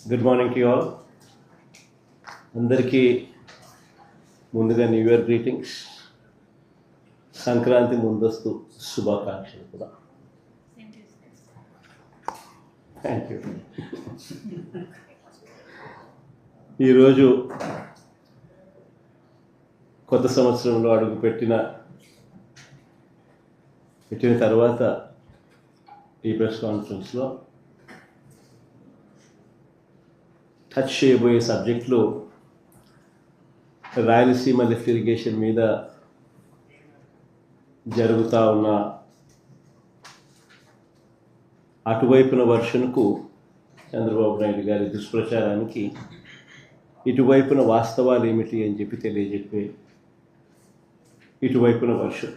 Good morning to you all. అందరికీ ముందుగా new year greetings, Sankranti ముందస్తు శుభాకాంక్షలు కూడా. Thank you. ఈరోజు కొత్త సంవత్సరంలో పెట్టిన తర్వాత ఈ ప్రెస్ కాన్ఫరెన్స్లో టచ్ చేయబోయే సబ్జెక్టులు రాయలసీమ లిఫ్ట్ ఇరిగేషన్ మీద జరుగుతూ ఉన్న అటువైపున వర్షన్కు, చంద్రబాబు నాయుడు గారి దుష్ప్రచారానికి ఇటువైపున వాస్తవాలు ఏమిటి అని చెప్పి తెలియజెప్పే ఇటువైపున వర్షన్.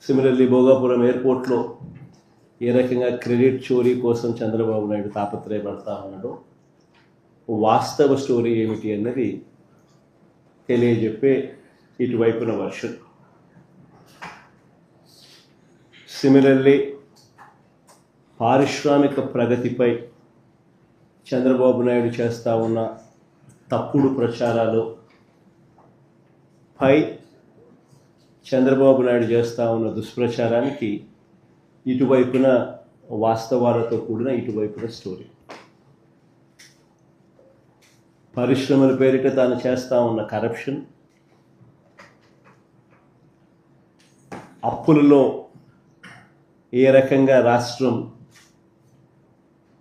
సిమిలర్లీ భోగాపురం ఎయిర్పోర్ట్లో ఏ రకంగా క్రెడిట్ చోరీ కోసం చంద్రబాబు నాయుడు తాపత్రయపడతా ఉన్నాడో, వాస్తవ స్టోరీ ఏమిటి అన్నది తెలియజెప్పే ఇటువైపున వర్షన్. సిమిలర్లీ పారిశ్రామిక ప్రగతిపై చంద్రబాబు నాయుడు చేస్తూ ఉన్న తప్పుడు ప్రచారాలు పై చంద్రబాబు నాయుడు చేస్తూ ఉన్న దుష్ప్రచారానికి ఇటువైపున వాస్తవాలతో కూడిన ఇటువైపున స్టోరీ. పరిశ్రమల పేరిట తాను చేస్తూ ఉన్న కరప్షన్, అప్పులలో ఏ రకంగా రాష్ట్రం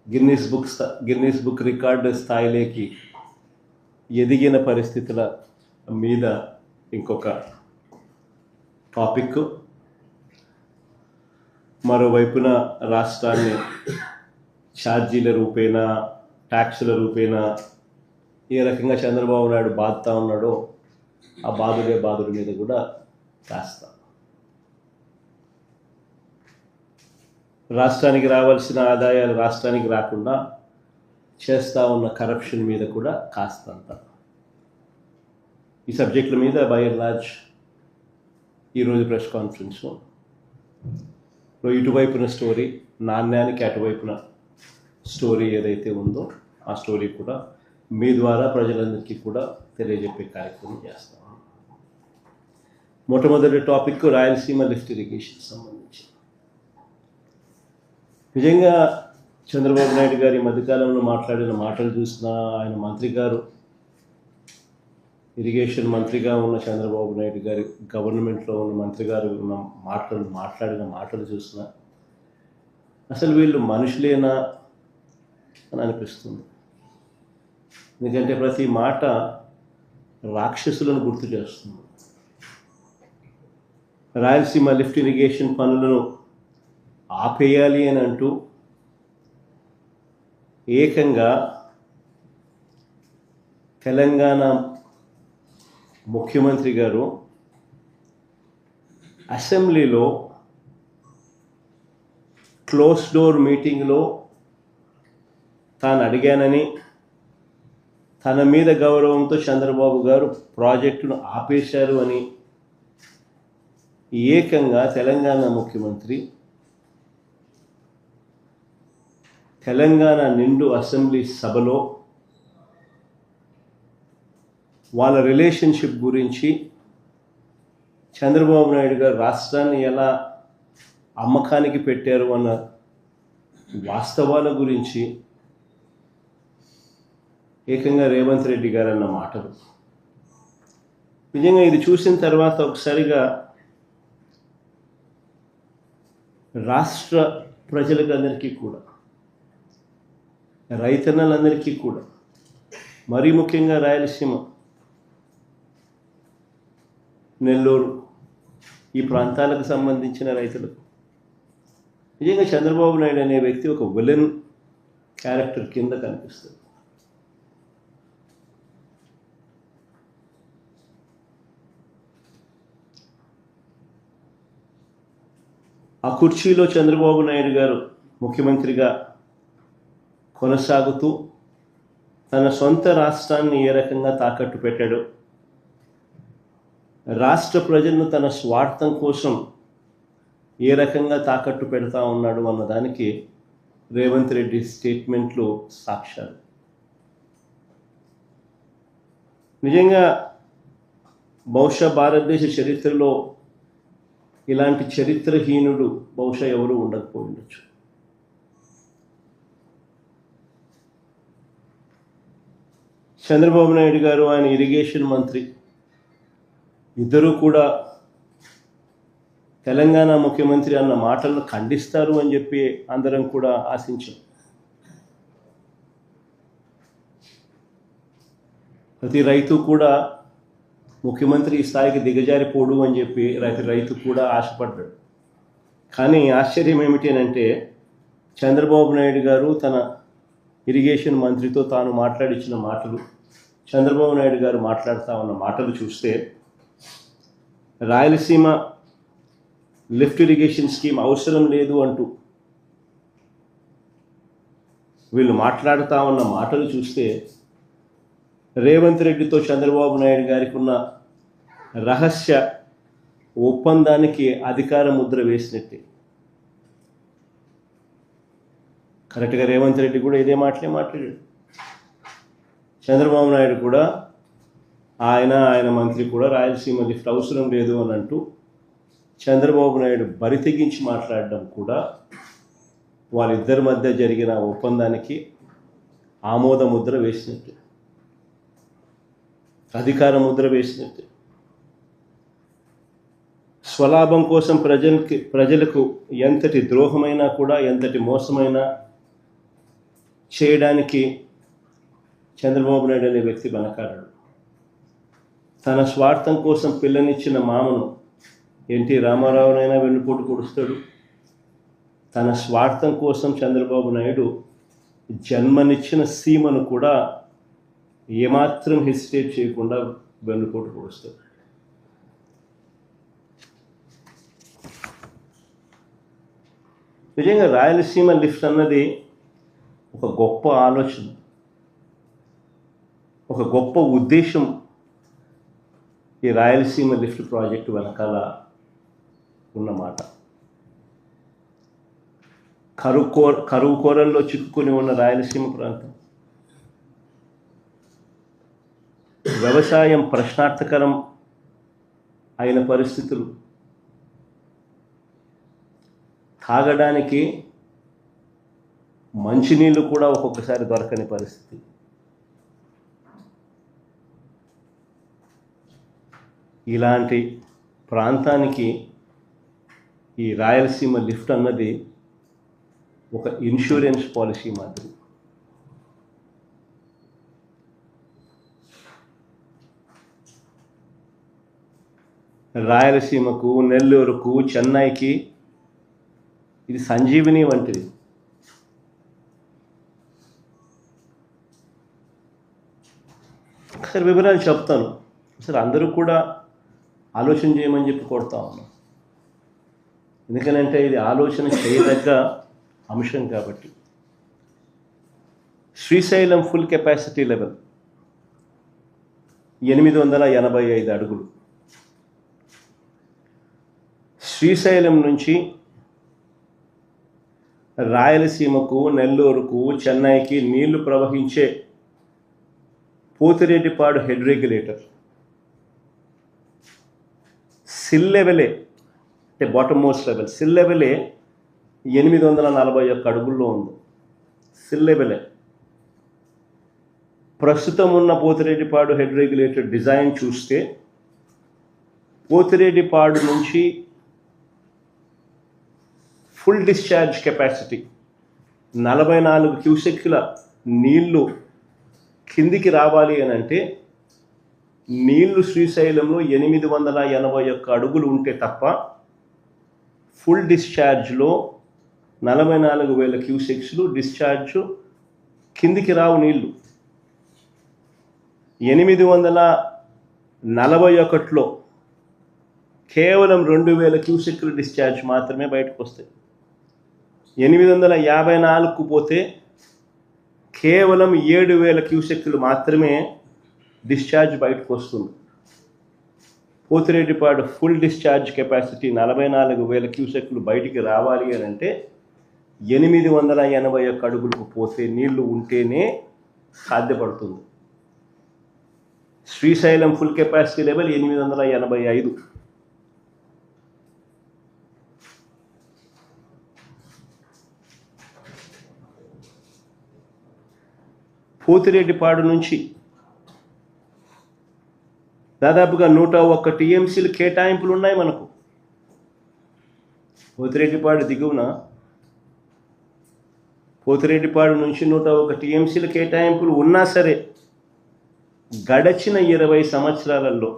గిన్నీస్ బుక్ రికార్డు స్థాయిలోకి ఎదిగిన పరిస్థితుల మీద ఇంకొక టాపిక్. మరోవైపున రాష్ట్రాన్ని ఛార్జీల రూపేణా, ట్యాక్సుల రూపేణా ఏ రకంగా చంద్రబాబు నాయుడు బాధతా ఉన్నాడో ఆ బాధుడి మీద కూడా కాస్త రాష్ట్రానికి రావాల్సిన ఆదాయాలు రాష్ట్రానికి రాకుండా చేస్తూ ఉన్న కరప్షన్ మీద కూడా కాస్తంత ఈ సబ్జెక్టుల మీద బై అండ్ లార్జ్ ఈరోజు ప్రెస్ కాన్ఫరెన్స్లో ఇటువైపున స్టోరీ, నాణ్యానికి అటువైపున స్టోరీ ఏదైతే ఉందో ఆ స్టోరీ కూడా మీ ద్వారా ప్రజలందరికీ కూడా తెలియజెప్పే కార్యక్రమం చేస్తాము. మొట్టమొదటి టాపిక్ రాయలసీమ లిఫ్ట్ ఇరిగేషన్ సంబంధించి. నిజంగా చంద్రబాబు నాయుడు గారి మధ్యకాలంలో మాట్లాడిన మాటలు చూసినా, ఆయన మంత్రి గారు ఇరిగేషన్ మంత్రిగా ఉన్న చంద్రబాబు నాయుడు గారి గవర్నమెంట్లో ఉన్న మంత్రి గారు ఉన్న మాట్లాడిన మాటలు చూసినా అసలు వీళ్ళు మనుషులేనా అని అనిపిస్తుంది. ఎందుకంటే ప్రతి మాట రాక్షసులను గుర్తు చేస్తుంది. రాయలసీమ లిఫ్ట్ ఇరిగేషన్ పనులను ఆపేయాలి అని అంటూ ఏకంగా తెలంగాణ ముఖ్యమంత్రి గారు అసెంబ్లీలో క్లోజ్ డోర్ మీటింగ్లో తాను అడిగానని, తన మీద గౌరవంతో చంద్రబాబు గారు ప్రాజెక్టును ఆపేశారు అని ఏకంగా తెలంగాణ ముఖ్యమంత్రి తెలంగాణ నిండు అసెంబ్లీ సభలో వాళ్ళ రిలేషన్షిప్ గురించి, చంద్రబాబు నాయుడు గారు రాష్ట్రాన్ని ఎలా అమ్మకానికి పెట్టారు అన్న వాస్తవాల గురించి ఏకంగా రేవంత్ రెడ్డి గారు అన్న మాటలు. నిజంగా ఇది చూసిన తర్వాత ఒకసారిగా రాష్ట్ర ప్రజలకు అందరికీ కూడా, రైతన్నలందరికీ కూడా, మరీ ముఖ్యంగా రాయలసీమ, నెల్లూరు ఈ ప్రాంతాలకు సంబంధించిన రైతులకు నిజంగా చంద్రబాబు నాయుడు అనే వ్యక్తి ఒక విలన్ క్యారెక్టర్ కింద కనిపిస్తుంది. ఆ కుర్చీలో చంద్రబాబు నాయుడు గారు ముఖ్యమంత్రిగా కొనసాగుతూ తన సొంత రాష్ట్రాన్ని ఏ రకంగా తాకట్టు పెట్టాడు, రాష్ట్ర ప్రజలను తన స్వార్థం కోసం ఏ రకంగా తాకట్టు పెడతా ఉన్నాడు అన్నదానికి రేవంత్ రెడ్డి స్టేట్మెంట్లు సాక్ష్యాలు. నిజంగా బహుశా భారతదేశ చరిత్రలో ఇలాంటి చరిత్రహీనుడు బహుశా ఎవరు ఉండకపోయి ఉండొచ్చు. చంద్రబాబు నాయుడు గారు, ఆయన ఇరిగేషన్ మంత్రి, ఇద్దరూ కూడా తెలంగాణ ముఖ్యమంత్రి అన్న మాటలను ఖండిస్తారు అని చెప్పి అందరం కూడా ఆశించాం. ప్రతి రైతు కూడా ముఖ్యమంత్రి ఈ స్థాయికి దిగజారిపోడు అని చెప్పి రైతు కూడా ఆశపడ్డాడు. కానీ ఆశ్చర్యం ఏమిటి అంటే చంద్రబాబు నాయుడు గారు తన ఇరిగేషన్ మంత్రితో తాను మాట్లాడించిన మాటలు, చంద్రబాబు నాయుడు గారు మాట్లాడుతూ ఉన్న మాటలు చూస్తే రాయలసీమ లిఫ్ట్ ఇరిగేషన్ స్కీమ్ అవసరం లేదు అంటూ వీళ్ళు మాట్లాడుతూ ఉన్న మాటలు చూస్తే రేవంత్ రెడ్డితో చంద్రబాబు నాయుడు గారికి ఉన్న రహస్య ఒప్పందానికి అధికార ముద్ర వేసినట్టే. కరెక్ట్గా రేవంత్ రెడ్డి కూడా ఇదే మాట్లాడాడు. చంద్రబాబు నాయుడు కూడా ఆయన మంత్రి కూడా రాయలసీమ లిఫ్ట్ అవసరం లేదు అని అంటూ చంద్రబాబు నాయుడు బరి తెగించి మాట్లాడడం కూడా వారిద్దరి మధ్య జరిగిన ఒప్పందానికి ఆమోద ముద్ర వేసినట్టు, అధికార ముద్ర వేసినట్టు. స్వలాభం కోసం ప్రజలకు ఎంతటి ద్రోహమైనా కూడా, ఎంతటి మోసమైనా చేయడానికి చంద్రబాబు నాయుడు అనే వ్యక్తి వెనకాడడు. తన స్వార్థం కోసం పిల్లనిచ్చిన మామను ఎన్టీ రామారావునైనా వెన్నుపోటు పొడుస్తాడు. తన స్వార్థం కోసం చంద్రబాబు నాయుడు జన్మనిచ్చిన సీమను కూడా ఏమాత్రం హెసిటేట్ చేయకుండా వెన్నుపోటు పొడుస్తాడు. నిజంగా రాయలసీమ లిఫ్ట్ అన్నది ఒక గొప్ప ఆలోచన, ఒక గొప్ప ఉద్దేశం ఈ రాయలసీమ లిఫ్ట్ ప్రాజెక్టు వెనకాల ఉన్నమాట. కరువు కోరల్లో చిక్కుకుని ఉన్న రాయలసీమ ప్రాంతం, వ్యవసాయం ప్రశ్నార్థకరం అయిన పరిస్థితులు, తాగడానికి మంచినీళ్ళు కూడా ఒక్కొక్కసారి దొరకని పరిస్థితి. ఇలాంటి ప్రాంతానికి ఈ రాయలసీమ లిఫ్ట్ అన్నది ఒక ఇన్సూరెన్స్ పాలసీ మాదిరి. రాయలసీమకు, నెల్లూరుకు, చెన్నైకి ఇది సంజీవిని వంటిది. ఒకసారి వివరాలు చెప్తాను. అసలు అందరూ కూడా ఆలోచన చేయమని చెప్పి కోరుతా ఉన్నాం. ఎందుకనంటే ఇది ఆలోచన చేయదగ్గ అంశం కాబట్టి. శ్రీశైలం ఫుల్ కెపాసిటీ లెవెల్ 885 అడుగులు. శ్రీశైలం నుంచి రాయలసీమకు, నెల్లూరుకు, చెన్నైకి నీళ్లు ప్రవహించే పోతిరెడ్డిపాడు హెడ్ రెగ్యులేటర్ సిల్ లెవెలే, అంటే బాటమ్ మోస్ట్ లెవెల్, సిల్ లెవెలే 841 అడుగుల్లో ఉంది. సిల్ లెవెలే. ప్రస్తుతం ఉన్న పోతిరెడ్డిపాడు హెడ్ రెగ్యులేటర్ డిజైన్ చూస్తే పోతిరెడ్డిపాడు నుంచి ఫుల్ డిశ్చార్జ్ కెపాసిటీ 44 క్యూసెక్కుల నీళ్లు కిందికి రావాలి అని అంటే నీళ్లు శ్రీశైలంలో 881 అడుగులు ఉంటే తప్ప ఫుల్ డిశ్చార్జ్లో 44,000 క్యూసెక్స్లు డిశ్చార్జ్ కిందికి రావు. నీళ్లు 841లో కేవలం 2,000 క్యూసెక్లు డిశ్చార్జ్ మాత్రమే బయటకు వస్తాయి. 854కు పోతే కేవలం 7,000 క్యూసెక్లు మాత్రమే డిశ్చార్జ్ బయటకు వస్తుంది. పోతిరెడ్డిపాడు ఫుల్ డిశ్చార్జ్ కెపాసిటీ 44,000 క్యూసెక్లు బయటికి రావాలి అని అంటే 881 అడుగులకు పోసే నీళ్లు ఉంటేనే సాధ్యపడుతుంది. Srisailam full capacity level 885. Pothireddypadu నుంచి దాదాపుగా 101 టీఎంసీలు కేటాయింపులు ఉన్నాయి మనకు. పోతిరెడ్డిపాడు దిగువన పోతిరెడ్డిపాడు నుంచి 101 టీఎంసీలు కేటాయింపులు ఉన్నా సరే గడచిన 20 సంవత్సరాలలో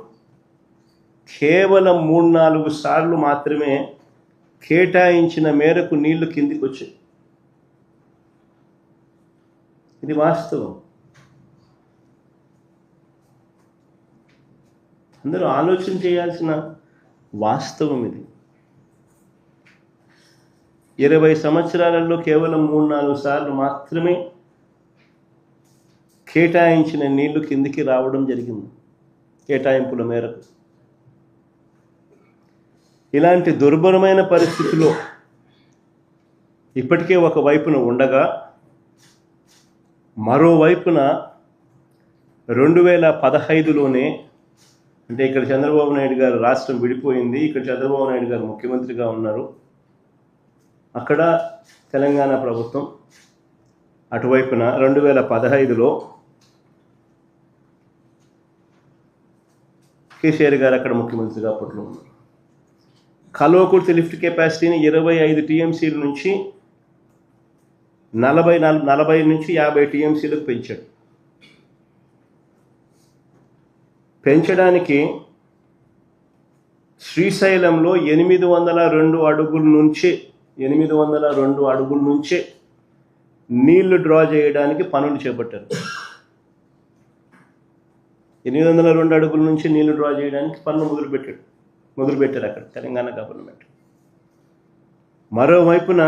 కేవలం 3-4 సార్లు మాత్రమే కేటాయించిన మేరకు నీళ్లు కిందికి వచ్చాయి. ఇది వాస్తవం. అందరూ ఆలోచన చేయాల్సిన వాస్తవం ఇది. 20 సంవత్సరాలలో కేవలం 3-4 సార్లు మాత్రమే కేటాయించిన నీళ్లు కిందికి రావడం జరిగింది కేటాయింపుల మేరకు. ఇలాంటి దుర్భరమైన పరిస్థితిలో ఇప్పటికే ఒక వైపున ఉండగా మరోవైపున 2015లోనే, అంటే ఇక్కడ చంద్రబాబు నాయుడు గారు రాష్ట్రం విడిపోయింది, ఇక్కడ చంద్రబాబు నాయుడు గారు ముఖ్యమంత్రిగా ఉన్నారు, అక్కడ తెలంగాణ ప్రభుత్వం అటువైపున 2015లో కేసీఆర్ గారు అక్కడ ముఖ్యమంత్రిగా అప్పట్లో ఉన్నారు. కల్వకుర్తి లిఫ్ట్ కెపాసిటీని 25 టీఎంసీల నుంచి 40 నుంచి 50 టీఎంసీలకు పెంచాడు. పెంచడానికి శ్రీశైలంలో 802 అడుగుల నుంచే నీళ్లు డ్రా చేయడానికి పనులు చేపట్టారు. 802 అడుగుల నుంచి నీళ్లు డ్రా చేయడానికి పనులు మొదలుపెట్టారు అక్కడ తెలంగాణ గవర్నమెంట్. మరోవైపున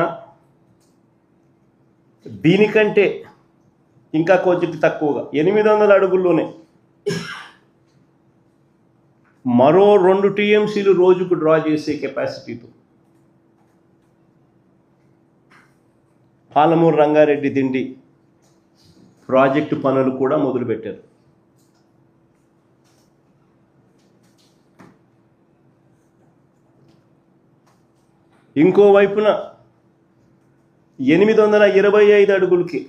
దీనికంటే ఇంకా కొంచెం తక్కువగా 800 అడుగుల్లోనే మరో 2 టీఎంసీలు రోజుకు డ్రా చేసే కెపాసిటీతో పాలమూరు రంగారెడ్డి దిండి ప్రాజెక్టు పనులు కూడా మొదలుపెట్టారు. ఇంకోవైపున 825 అడుగులకి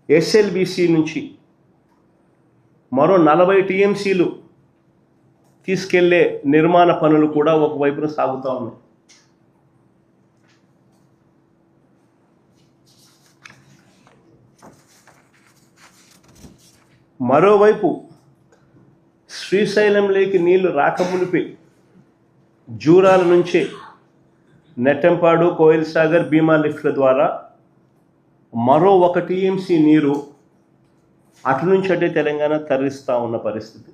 ఎస్ఎల్బిసి నుంచి మరో 40 టీఎంసీలు తీసుకెళ్లే నిర్మాణ పనులు కూడా ఒకవైపున సాగుతూ ఉన్నాయి. మరోవైపు శ్రీశైలంలోకి నీళ్లు రాకమునిపై జూరాల నుంచి నెట్టంపాడు, కోయిల్ సాగర్, భీమా లిఫ్ట్ల ద్వారా మరో 1 టీఎంసీ నీరు అటు నుంచి అటే తెలంగాణ తరలిస్తూ ఉన్న పరిస్థితి.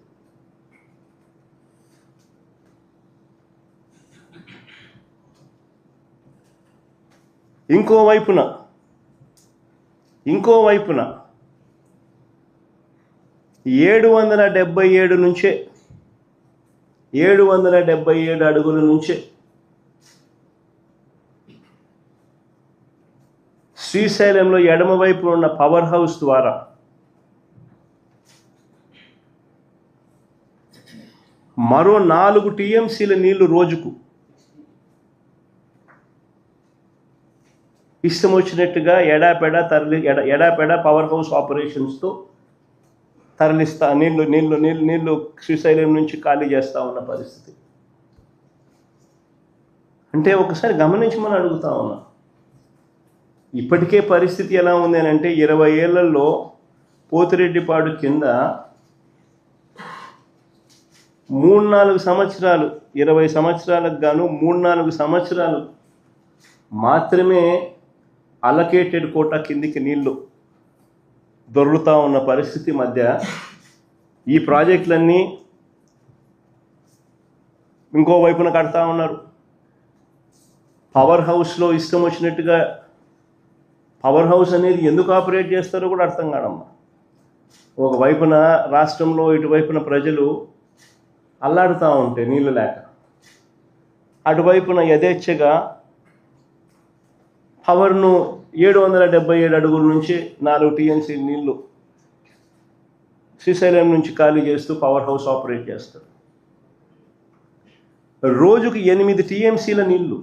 ఇంకోవైపున 777 అడుగుల నుంచే శ్రీశైలంలో ఎడమవైపు ఉన్న పవర్ హౌస్ ద్వారా మరో 4 టీఎంసీల నీళ్లు రోజుకు ఇష్టం వచ్చినట్టుగా ఎడాపెడా పవర్ హౌస్ ఆపరేషన్స్తో తరలిస్తా నీళ్లు శ్రీశైలం నుంచి ఖాళీ చేస్తూ ఉన్న పరిస్థితి. అంటే ఒకసారి గమనించమని అడుగుతా ఉన్నా. ఇప్పటికే పరిస్థితి ఎలా ఉంది అని అంటే 20 ఏళ్లలో పోతిరెడ్డిపాడు కింద 3-4 సంవత్సరాలు, 20 సంవత్సరాలకు గాను 3-4 సంవత్సరాలు మాత్రమే అలొకేటెడ్ కోటా కిందికి నీళ్లు దొరుకుతూ ఉన్న పరిస్థితి మధ్య ఈ ప్రాజెక్టులన్నీ ఇంకోవైపున కడతా ఉన్నారు. పవర్ హౌస్లో ఇష్టం వచ్చినట్టుగా పవర్ హౌస్ అనేది ఎందుకు ఆపరేట్ చేస్తారో కూడా అర్థం కాదమ్మా. ఒకవైపున రాష్ట్రంలో ఇటువైపున ప్రజలు అల్లాడుతూ ఉంటే నీళ్ళు లేక, అటువైపున యథేచ్ఛగా పవర్ను 777 అడుగుల నుంచి 4 టీఎంసీ నీళ్లు శ్రీశైలం నుంచి ఖాళీ చేస్తూ పవర్ హౌస్ ఆపరేట్ చేస్తారు. రోజుకు 8 టీఎంసీల నీళ్లు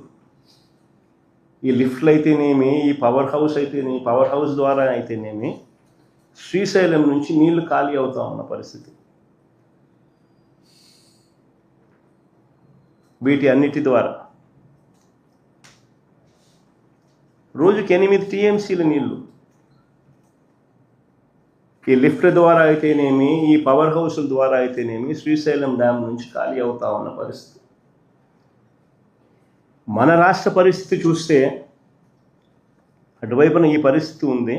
ఈ లిఫ్ట్లు అయితేనేమి, ఈ పవర్ హౌస్ అయితేనేమి, పవర్ హౌస్ ద్వారా అయితేనేమి శ్రీశైలం నుంచి నీళ్లు ఖాళీ అవుతా ఉన్న పరిస్థితి. వీటి అన్నిటి ద్వారా రోజుకి 8 టీఎంసీల నీళ్లు ఈ లిఫ్ట్ ద్వారా అయితేనేమి, ఈ పవర్ హౌస్ల ద్వారా అయితేనేమి శ్రీశైలం డ్యామ్ నుంచి ఖాళీ అవుతా ఉన్న పరిస్థితి. మన రాష్ట్ర పరిస్థితి చూస్తే అటువైపున ఈ పరిస్థితి ఉంది,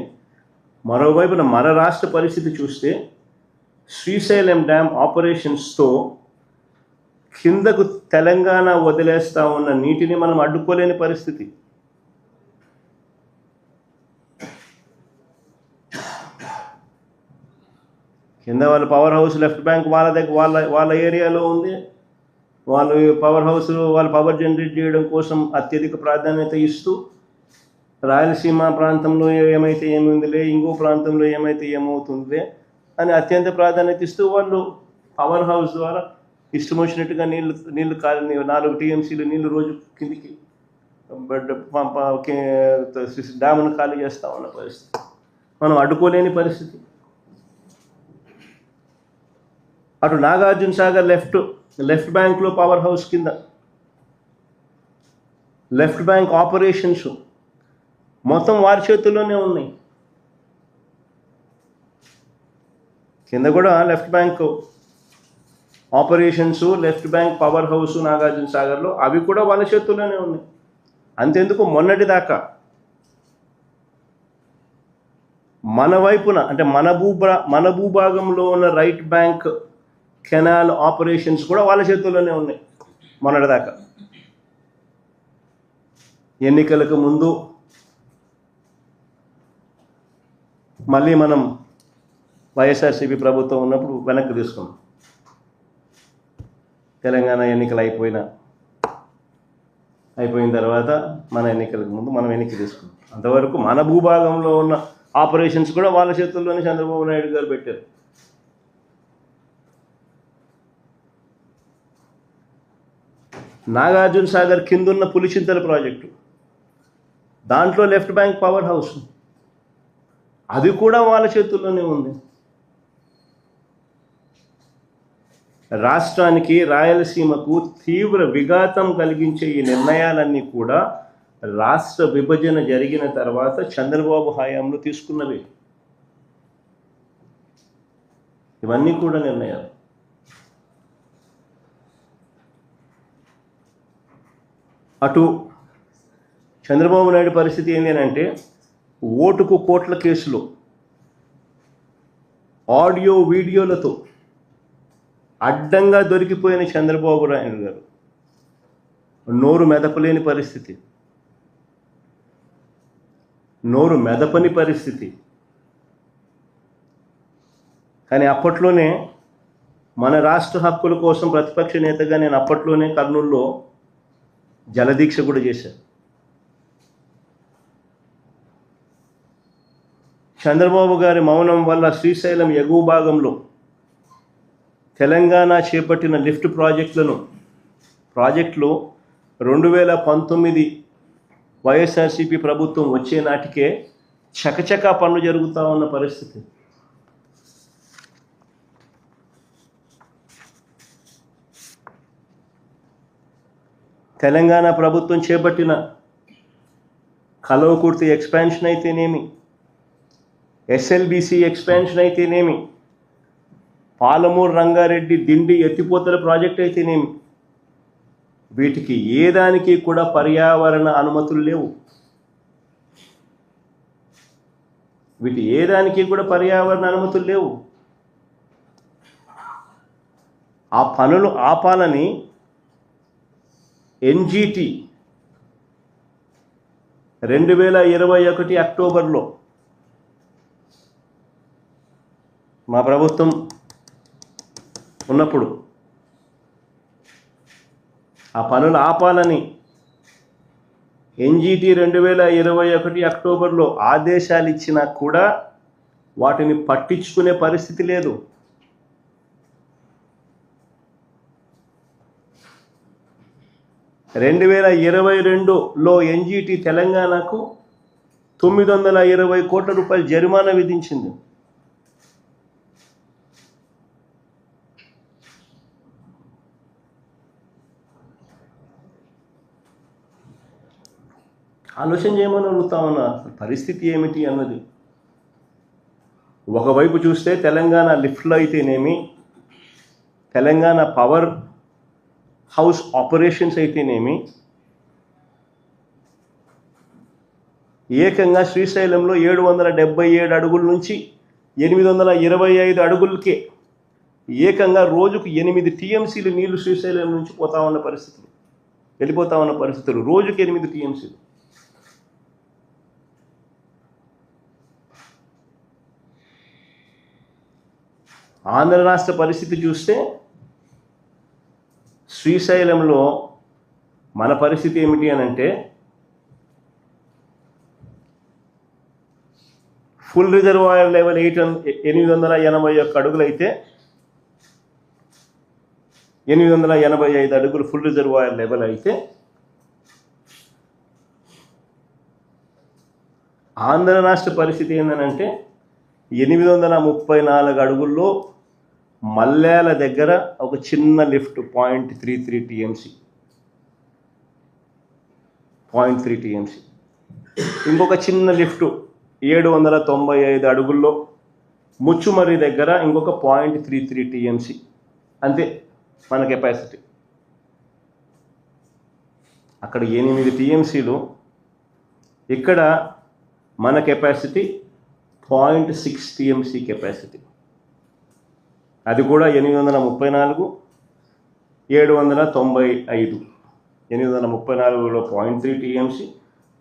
మరోవైపున మన రాష్ట్ర పరిస్థితి చూస్తే శ్రీశైలం డ్యామ్ ఆపరేషన్స్తో కిందకు తెలంగాణ వదిలేస్తూ ఉన్న నీటిని మనం అడ్డుకోలేని పరిస్థితి. కింద వాళ్ళ పవర్ హౌస్ లెఫ్ట్ బ్యాంక్ వాళ్ళ దగ్గర వాళ్ళ ఏరియాలో ఉంది. వాళ్ళు పవర్ హౌస్ వాళ్ళు పవర్ జనరేట్ చేయడం కోసం అత్యధిక ప్రాధాన్యత ఇస్తూ రాయలసీమ ప్రాంతంలో ఏమైతే ఏముందిలే, ఇంకో ప్రాంతంలో ఏమైతే ఏమవుతుందిలే అని అత్యంత ప్రాధాన్యత ఇస్తూ వాళ్ళు పవర్ హౌస్ ద్వారా ఇష్టం వచ్చినట్టుగా నీళ్లు 4 టీఎంసీలు నీళ్లు రోజు కిందికి డ్యామ్ను ఖాళీ చేస్తూ ఉన్న పరిస్థితి. మనం అడ్డుకోలేని పరిస్థితి. అటు నాగార్జున సాగర్ లెఫ్ట్ బ్యాంక్లో పవర్ హౌస్ కింద లెఫ్ట్ బ్యాంక్ ఆపరేషన్స్ మొత్తం వారి చేతుల్లోనే ఉన్నాయి. కింద కూడా left bank operations, left bank power house Nagarjuna సాగర్లో అవి కూడా వాళ్ళ చేతుల్లోనే ఉన్నాయి. అంతెందుకు మొన్నటి దాకా మన వైపున అంటే మన భూభాగంలో ఉన్న రైట్ బ్యాంక్ కెనాల్ ఆపరేషన్స్ కూడా వాళ్ళ చేతుల్లోనే ఉన్నాయి మొన్నటిదాకా. ఎన్నికలకు ముందు మళ్ళీ మనం వైఎస్ఆర్సీపీ ప్రభుత్వం ఉన్నప్పుడు వెనక్కి తీసుకున్నాం. తెలంగాణ ఎన్నికలు అయిపోయిన తర్వాత మన ఎన్నికలకు ముందు మనం వెనక్కి తీసుకున్నాం. అంతవరకు మన భూభాగంలో ఉన్న ఆపరేషన్స్ కూడా వాళ్ళ చేతుల్లోనే చంద్రబాబు నాయుడు గారు పెట్టారు. నాగార్జున సాగర్ కిందున్న పులిచింతల ప్రాజెక్టు, దాంట్లో లెఫ్ట్ బ్యాంక్ పవర్ హౌస్, అది కూడా వాళ్ళ చేతుల్లోనే ఉంది. రాష్ట్రానికి, రాయలసీమకు తీవ్ర విఘాతం కలిగించే ఈ నిర్ణయాలన్నీ కూడా రాష్ట్ర విభజన జరిగిన తర్వాత చంద్రబాబు హయాంలో తీసుకున్నవి. ఇవన్నీ కూడా నిర్ణయాలు. అటు చంద్రబాబు నాయుడు పరిస్థితి ఏంటి అంటే, ఓటుకు కోట్ల కేసులో ఆడియో వీడియోలతో అడ్డంగా దొరికిపోయిన చంద్రబాబు నాయుడు గారు నోరు మెదపలేని పరిస్థితి, నోరు మెదపని పరిస్థితి. కానీ అప్పట్లోనే మన రాష్ట్ర హక్కుల కోసం ప్రతిపక్ష నేతగా నేను అప్పట్లోనే కర్నూలులో జలదీక్ష కూడా చేశాను. చంద్రబాబు గారి మౌనం వల్ల శ్రీశైలం ఎగువ భాగంలో తెలంగాణ చేపట్టిన లిఫ్ట్ ప్రాజెక్టులు 2019 వైఎస్ఆర్సీపీ ప్రభుత్వం వచ్చే నాటికే చకచకా పనులు జరుగుతూ ఉన్న పరిస్థితి. తెలంగాణ ప్రభుత్వం చేపట్టిన కల్వకుర్తి ఎక్స్పాన్షన్ అయితేనేమి, ఎస్ఎల్బీసీ ఎక్స్పాన్షన్ అయితేనేమి, పాలమూరు రంగారెడ్డి దిండి ఎత్తిపోతల ప్రాజెక్ట్ అయితేనేమి, వీటికి ఏదానికి కూడా పర్యావరణ అనుమతులు లేవు. ఆ పనులు ఆపాలని ఎన్జీటీ 2021 అక్టోబర్లో మా ప్రభుత్వం ఉన్నప్పుడు ఆ పనులు ఆపాలని ఎన్జిటి 2021 అక్టోబర్లో ఆదేశాలు ఇచ్చినా కూడా వాటిని పట్టించుకునే పరిస్థితి లేదు. రెండు 2022లో ఎన్జిటి తెలంగాణకు 920 కోట్ల రూపాయలు జరిమానా విధించింది. ఆలోచన చేయమని అడుగుతా ఉన్నా, పరిస్థితి ఏమిటి అన్నది. ఒకవైపు చూస్తే తెలంగాణ లిఫ్ట్లో అయితేనేమి, తెలంగాణ పవర్ హౌస్ ఆపరేషన్స్ అయితేనేమి, ఏకంగా శ్రీశైలంలో 777 అడుగుల నుంచి 825 అడుగులకే ఏకంగా రోజుకు 8 టీఎంసీలు నీళ్లు శ్రీశైలం నుంచి వెళ్ళిపోతా ఉన్న పరిస్థితులు. రోజుకి 8 టీఎంసీలు. ఆంధ్ర రాష్ట్ర పరిస్థితి చూస్తే శ్రీశైలంలో మన పరిస్థితి ఏమిటి అని అంటే, ఫుల్ రిజర్వాయర్ లెవెల్ 881 అడుగులు అయితే 885 అడుగులు ఫుల్ రిజర్వాయర్ లెవెల్ అయితే, ఆంధ్ర రాష్ట్ర పరిస్థితి ఏంటంటే 834 అడుగుల్లో మల్యాల దగ్గర ఒక చిన్న లిఫ్ట్ 0.33 టీఎంసీ, ఇంకొక చిన్న లిఫ్ట్ 795 అడుగుల్లో ముచ్చుమర్రి దగ్గర ఇంకొక 0.33 టీఎంసీ. అంతే మన కెపాసిటీ. అక్కడ 8 టీఎంసీలు, ఇక్కడ మన కెపాసిటీ 0.6 టీఎంసీ కెపాసిటీ. అది కూడా 834, 795. 834లో 0.3 టీఎంసీ,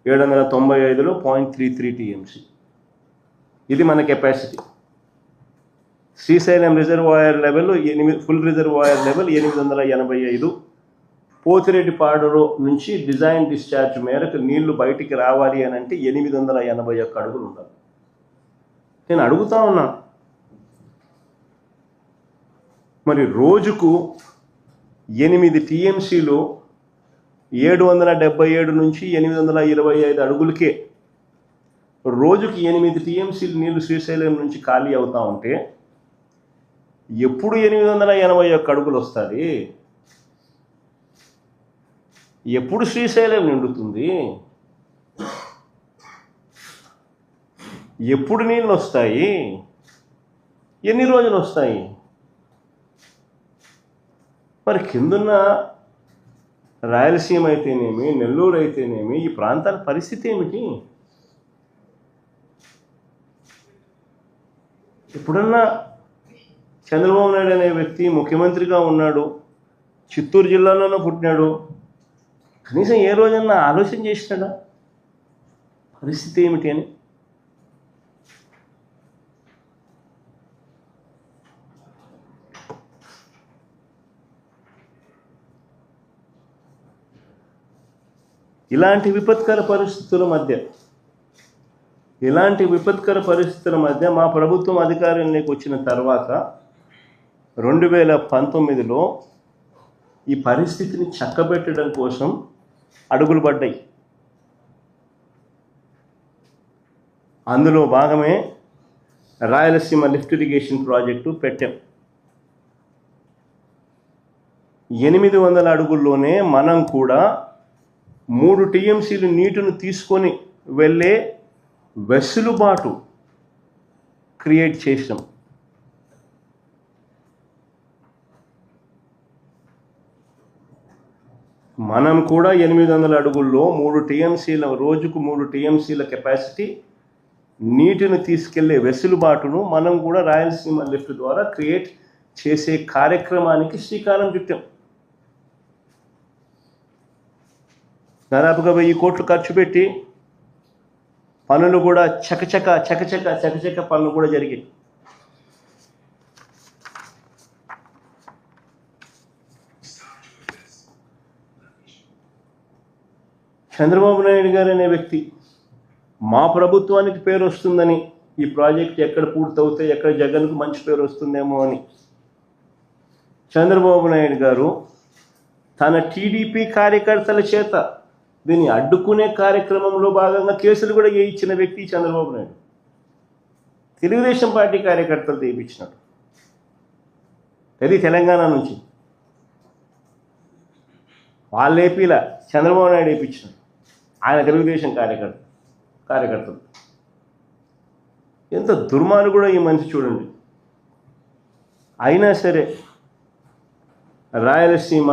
795లో 0.33 టీఎంసీ. ఇది మన capacity. Srisailam reservoir level full reservoir level 885. Pothireddypadu నుంచి డిజైన్ డిశ్చార్జ్ మేరకు నీళ్లు బయటికి రావాలి అని అంటే 881 అడుగులు ఉండాలి. నేను అడుగుతా ఉన్నా, మరి రోజుకు 8 టీఎంసీలు 777 నుంచి 825 అడుగులకే రోజుకి 8 టీఎంసీలు నీళ్లు శ్రీశైలం నుంచి ఖాళీ అవుతా ఉంటే ఎప్పుడు 881 అడుగులు వస్తుంది? ఎప్పుడు శ్రీశైలం నిండుతుంది? ఎప్పుడు నీళ్ళు వస్తాయి? ఎన్ని రోజులు వస్తాయి? మరి కిందున్న రాయలసీమ అయితేనేమి, నెల్లూరు అయితేనేమి, ఈ ప్రాంతాల పరిస్థితి ఏమిటి? ఎప్పుడన్నా చంద్రబాబు నాయుడు అనే వ్యక్తి ముఖ్యమంత్రిగా ఉన్నాడు, చిత్తూరు జిల్లాలోనూ పుట్టినాడు, కనీసం ఏ రోజన్నా ఆలోచన చేసినాడా పరిస్థితి ఏమిటి అని? ఇలాంటి విపత్కర పరిస్థితుల మధ్య మా ప్రభుత్వం అధికారంలోకి వచ్చిన తర్వాత 2019లో ఈ పరిస్థితిని చక్కబెట్టడం కోసం అడుగులు పడ్డాయి. అందులో భాగమే రాయలసీమ లిఫ్ట్ ఇరిగేషన్ ప్రాజెక్టు పెట్టాం. 800 అడుగుల్లోనే మనం కూడా 3 టీఎంసీలు నీటిని తీసుకొని వెళ్ళే వెసులుబాటు క్రియేట్ చేసాం. మనం కూడా 800 అడుగుల్లో 3 టీఎంసీల రోజుకు 3 టీఎంసీల కెపాసిటీ నీటిని తీసుకెళ్లే వెసులుబాటును మనం కూడా రాయలసీమ లిఫ్ట్ ద్వారా క్రియేట్ చేసే కార్యక్రమానికి శ్రీకారం చుట్టాం. దాదాపుగా 1000 కోట్లు ఖర్చు పెట్టి పనులు కూడా చకచక పనులు కూడా జరిగాయి. చంద్రబాబు నాయుడు గారు అనే వ్యక్తి మా ప్రభుత్వానికి పేరు వస్తుందని, ఈ ప్రాజెక్ట్ ఎక్కడ పూర్తవుతే ఎక్కడ జగన్కు మంచి పేరు వస్తుందేమో అని చంద్రబాబు నాయుడు గారు తన టీడీపీ కార్యకర్తల చేత దీన్ని అడ్డుకునే కార్యక్రమంలో భాగంగా కేసులు కూడా వేయించిన వ్యక్తి చంద్రబాబు నాయుడు. తెలుగుదేశం పార్టీ కార్యకర్తలు తెప్పించినాడు, అది తెలంగాణ నుంచి. వాళ్ళు ఏపీలా చంద్రబాబు నాయుడు వేయించినాడు, ఆయన తెలుగుదేశం కార్యకర్తలు. ఎంత దుర్మార్గుడో ఈ మనిషి చూడండి. అయినా సరే రాయలసీమ,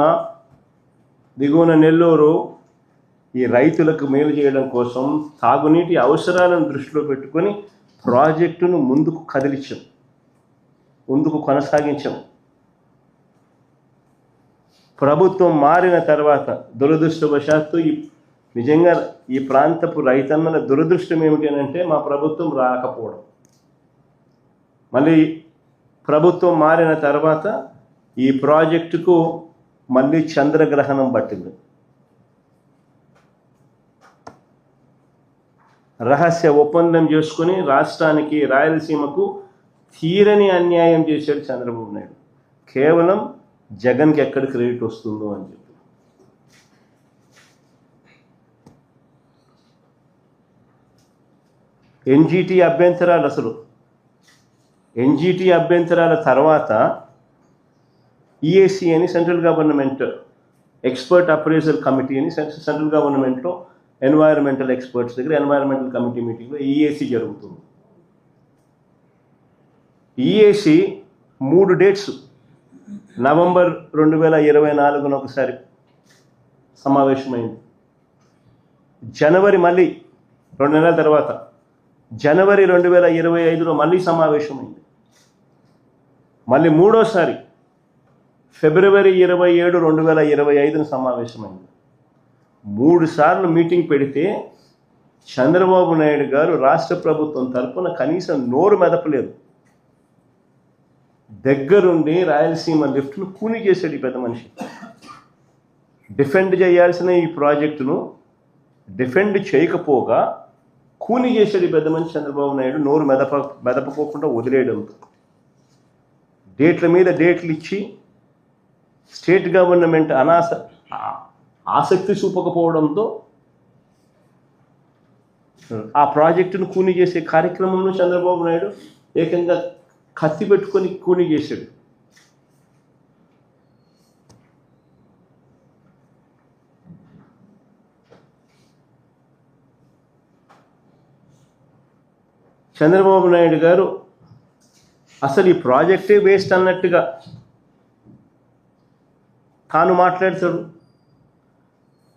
దిగువన నెల్లూరు ఈ రైతులకు మేలు చేయడం కోసం తాగునీటి అవసరాలను దృష్టిలో పెట్టుకొని ప్రాజెక్టును ముందుకు కదిలించాం, ముందుకు కొనసాగించాం. ప్రభుత్వం మారిన తర్వాత దురదృష్టవశాత్తు నిజంగా ఈ ప్రాంతపు రైతన్నల దురదృష్టం ఏమిటి అని అంటే మా ప్రభుత్వం రాకపోవడం. మళ్ళీ ప్రభుత్వం మారిన తర్వాత ఈ ప్రాజెక్టుకు మళ్ళీ చంద్రగ్రహణం పట్టింది. రహస్య ఒప్పందం చేసుకుని రాష్ట్రానికి, రాయలసీమకు తీరని అన్యాయం చేశాడు చంద్రబాబు నాయుడు. కేవలం జగన్కి ఎక్కడ క్రెడిట్ వస్తుందో అని చెప్పి. ఎన్జీటీ అభ్యంతరాలు, అసలు ఎన్జీటీ అభ్యంతరాల తర్వాత ఈఏసీ అని central government expert appraisal committee అని సెంట్రల్ గవర్నమెంట్లో ఎన్వైరన్మెంటల్ ఎక్స్పర్ట్స్ దగ్గర ఎన్వైరన్మెంటల్ కమిటీ మీటింగ్లో ఈఏసీ జరుగుతుంది. ఈఏసీ 3 డేట్స్ నవంబర్ 2024 ఒకసారి సమావేశమైంది. జనవరి మళ్ళీ 2 నెలల తర్వాత జనవరి 2025లో మళ్ళీ సమావేశమైంది. మళ్ళీ మూడోసారి ఫిబ్రవరి 27, 2025 సమావేశమైంది. 3 సార్లు మీటింగ్ పెడితే చంద్రబాబు నాయుడు గారు రాష్ట్ర ప్రభుత్వం తరఫున కనీసం నోరు మెదపలేదు. దగ్గరుండి రాయలసీమ లిఫ్ట్ను కూని చేశాడు ఈ పెద్ద మనిషి. డిఫెండ్ చేయాల్సిన ఈ ప్రాజెక్టును డిఫెండ్ చేయకపోగా కూని చేశాడు ఈ పెద్ద మనిషి చంద్రబాబు నాయుడు, నోరు మెదపకోకుండా వదిలేయడంతో. డేట్ల మీద డేట్లు ఇచ్చి స్టేట్ గవర్నమెంట్ ఆసక్తి చూపకపోవడంతో ఆ ప్రాజెక్టును కూని చేసే కార్యక్రమంలో చంద్రబాబు నాయుడు ఏకంగా కత్తి పెట్టుకొని కూని చేశాడు. చంద్రబాబు నాయుడు గారు అసలు ఈ ప్రాజెక్టే వేస్ట్ అన్నట్టుగా తాను మాట్లాడతాడు,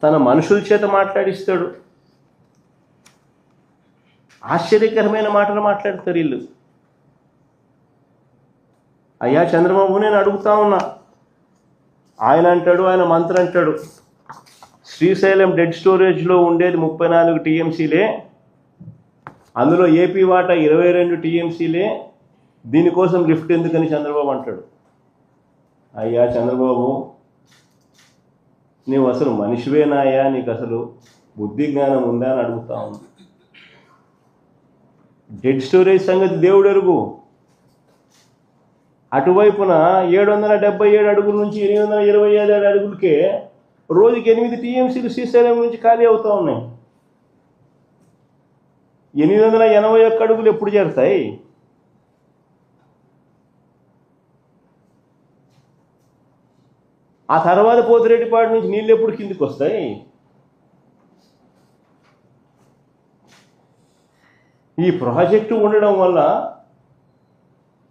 తన మనుషుల చేత మాట్లాడిస్తాడు. ఆశ్చర్యకరమైన మాటలు మాట్లాడతారు వీళ్ళు. అయ్యా చంద్రబాబు, నేను అడుగుతా ఉన్నా, ఆయన అంటాడు, ఆయన మంత్రి అంటాడు, శ్రీశైలం డెడ్ స్టోరేజ్లో ఉండేది 34 టీఎంసీలే, అందులో ఏపీ వాటా 22 టీఎంసీలే, దీనికోసం లిఫ్ట్ ఎందుకని చంద్రబాబు అంటాడు. అయ్యా చంద్రబాబు, నీవు అసలు మనిషివేనాయా? నీకు అసలు బుద్ధి జ్ఞానం ఉందా అని అడుగుతా ఉన్నా. డెడ్ స్టోరేజ్ సంగతి దేవుడు ఎరుగు. అటువైపున 777 అడుగుల నుంచి 827 అడుగులకే రోజుకి 8 టీఎంసీలు శ్రీశైలం నుంచి ఖాళీ అవుతూ ఉన్నాయి. 881 అడుగులు ఎప్పుడు చేరుతాయి? ఆ తర్వాత పోతిరెడ్డిపాడు నుంచి నీళ్ళు ఎప్పుడు కిందికి వస్తాయి? ఈ ప్రాజెక్టు ఉండడం వల్ల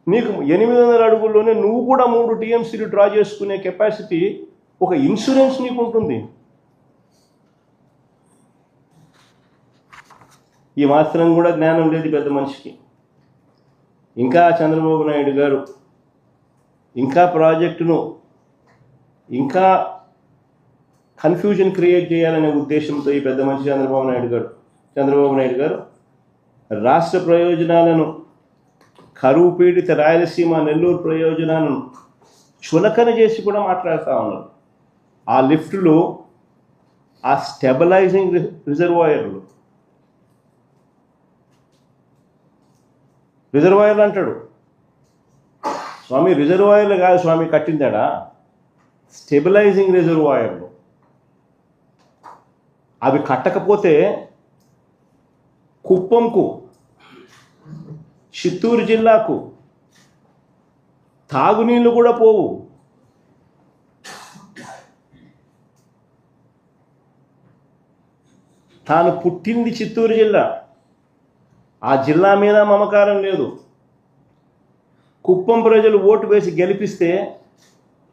నీకు 800 అడుగుల్లోనే నువ్వు కూడా 3 టీఎంసీలు డ్రా చేసుకునే కెపాసిటీ, ఒక ఇన్సూరెన్స్ నీకు ఉంటుంది. ఈ మాత్రం కూడా జ్ఞానం లేదు పెద్ద మనిషికి. ఇంకా చంద్రబాబు నాయుడు గారు ఇంకా ప్రాజెక్టును ఇంకా కన్ఫ్యూజన్ క్రియేట్ చేయాలనే ఉద్దేశంతో ఈ పెద్ద మనిషి చంద్రబాబు నాయుడు గారు రాష్ట్ర ప్రయోజనాలను, కరువు పీడిత రాయలసీమ, నెల్లూరు ప్రయోజనాలను చులకన చేసి కూడా మాట్లాడుతూ ఉన్నారు. ఆ లిఫ్టులో ఆ స్టెబిలైజింగ్ రిజర్వాయర్లు అంటాడు స్వామి. రిజర్వాయర్లు కాదు స్వామి కట్టిందాడా, స్టెబిలైజింగ్ రిజర్వాయర్లు. అవి కట్టకపోతే కుప్పంకు, చిత్తూరు జిల్లాకు తాగునీళ్ళు కూడా పోవు. తాను పుట్టింది చిత్తూరు జిల్లా, ఆ జిల్లా మీద మమకారం లేదు. కుప్పం ప్రజలు ఓటు వేసి గెలిపిస్తే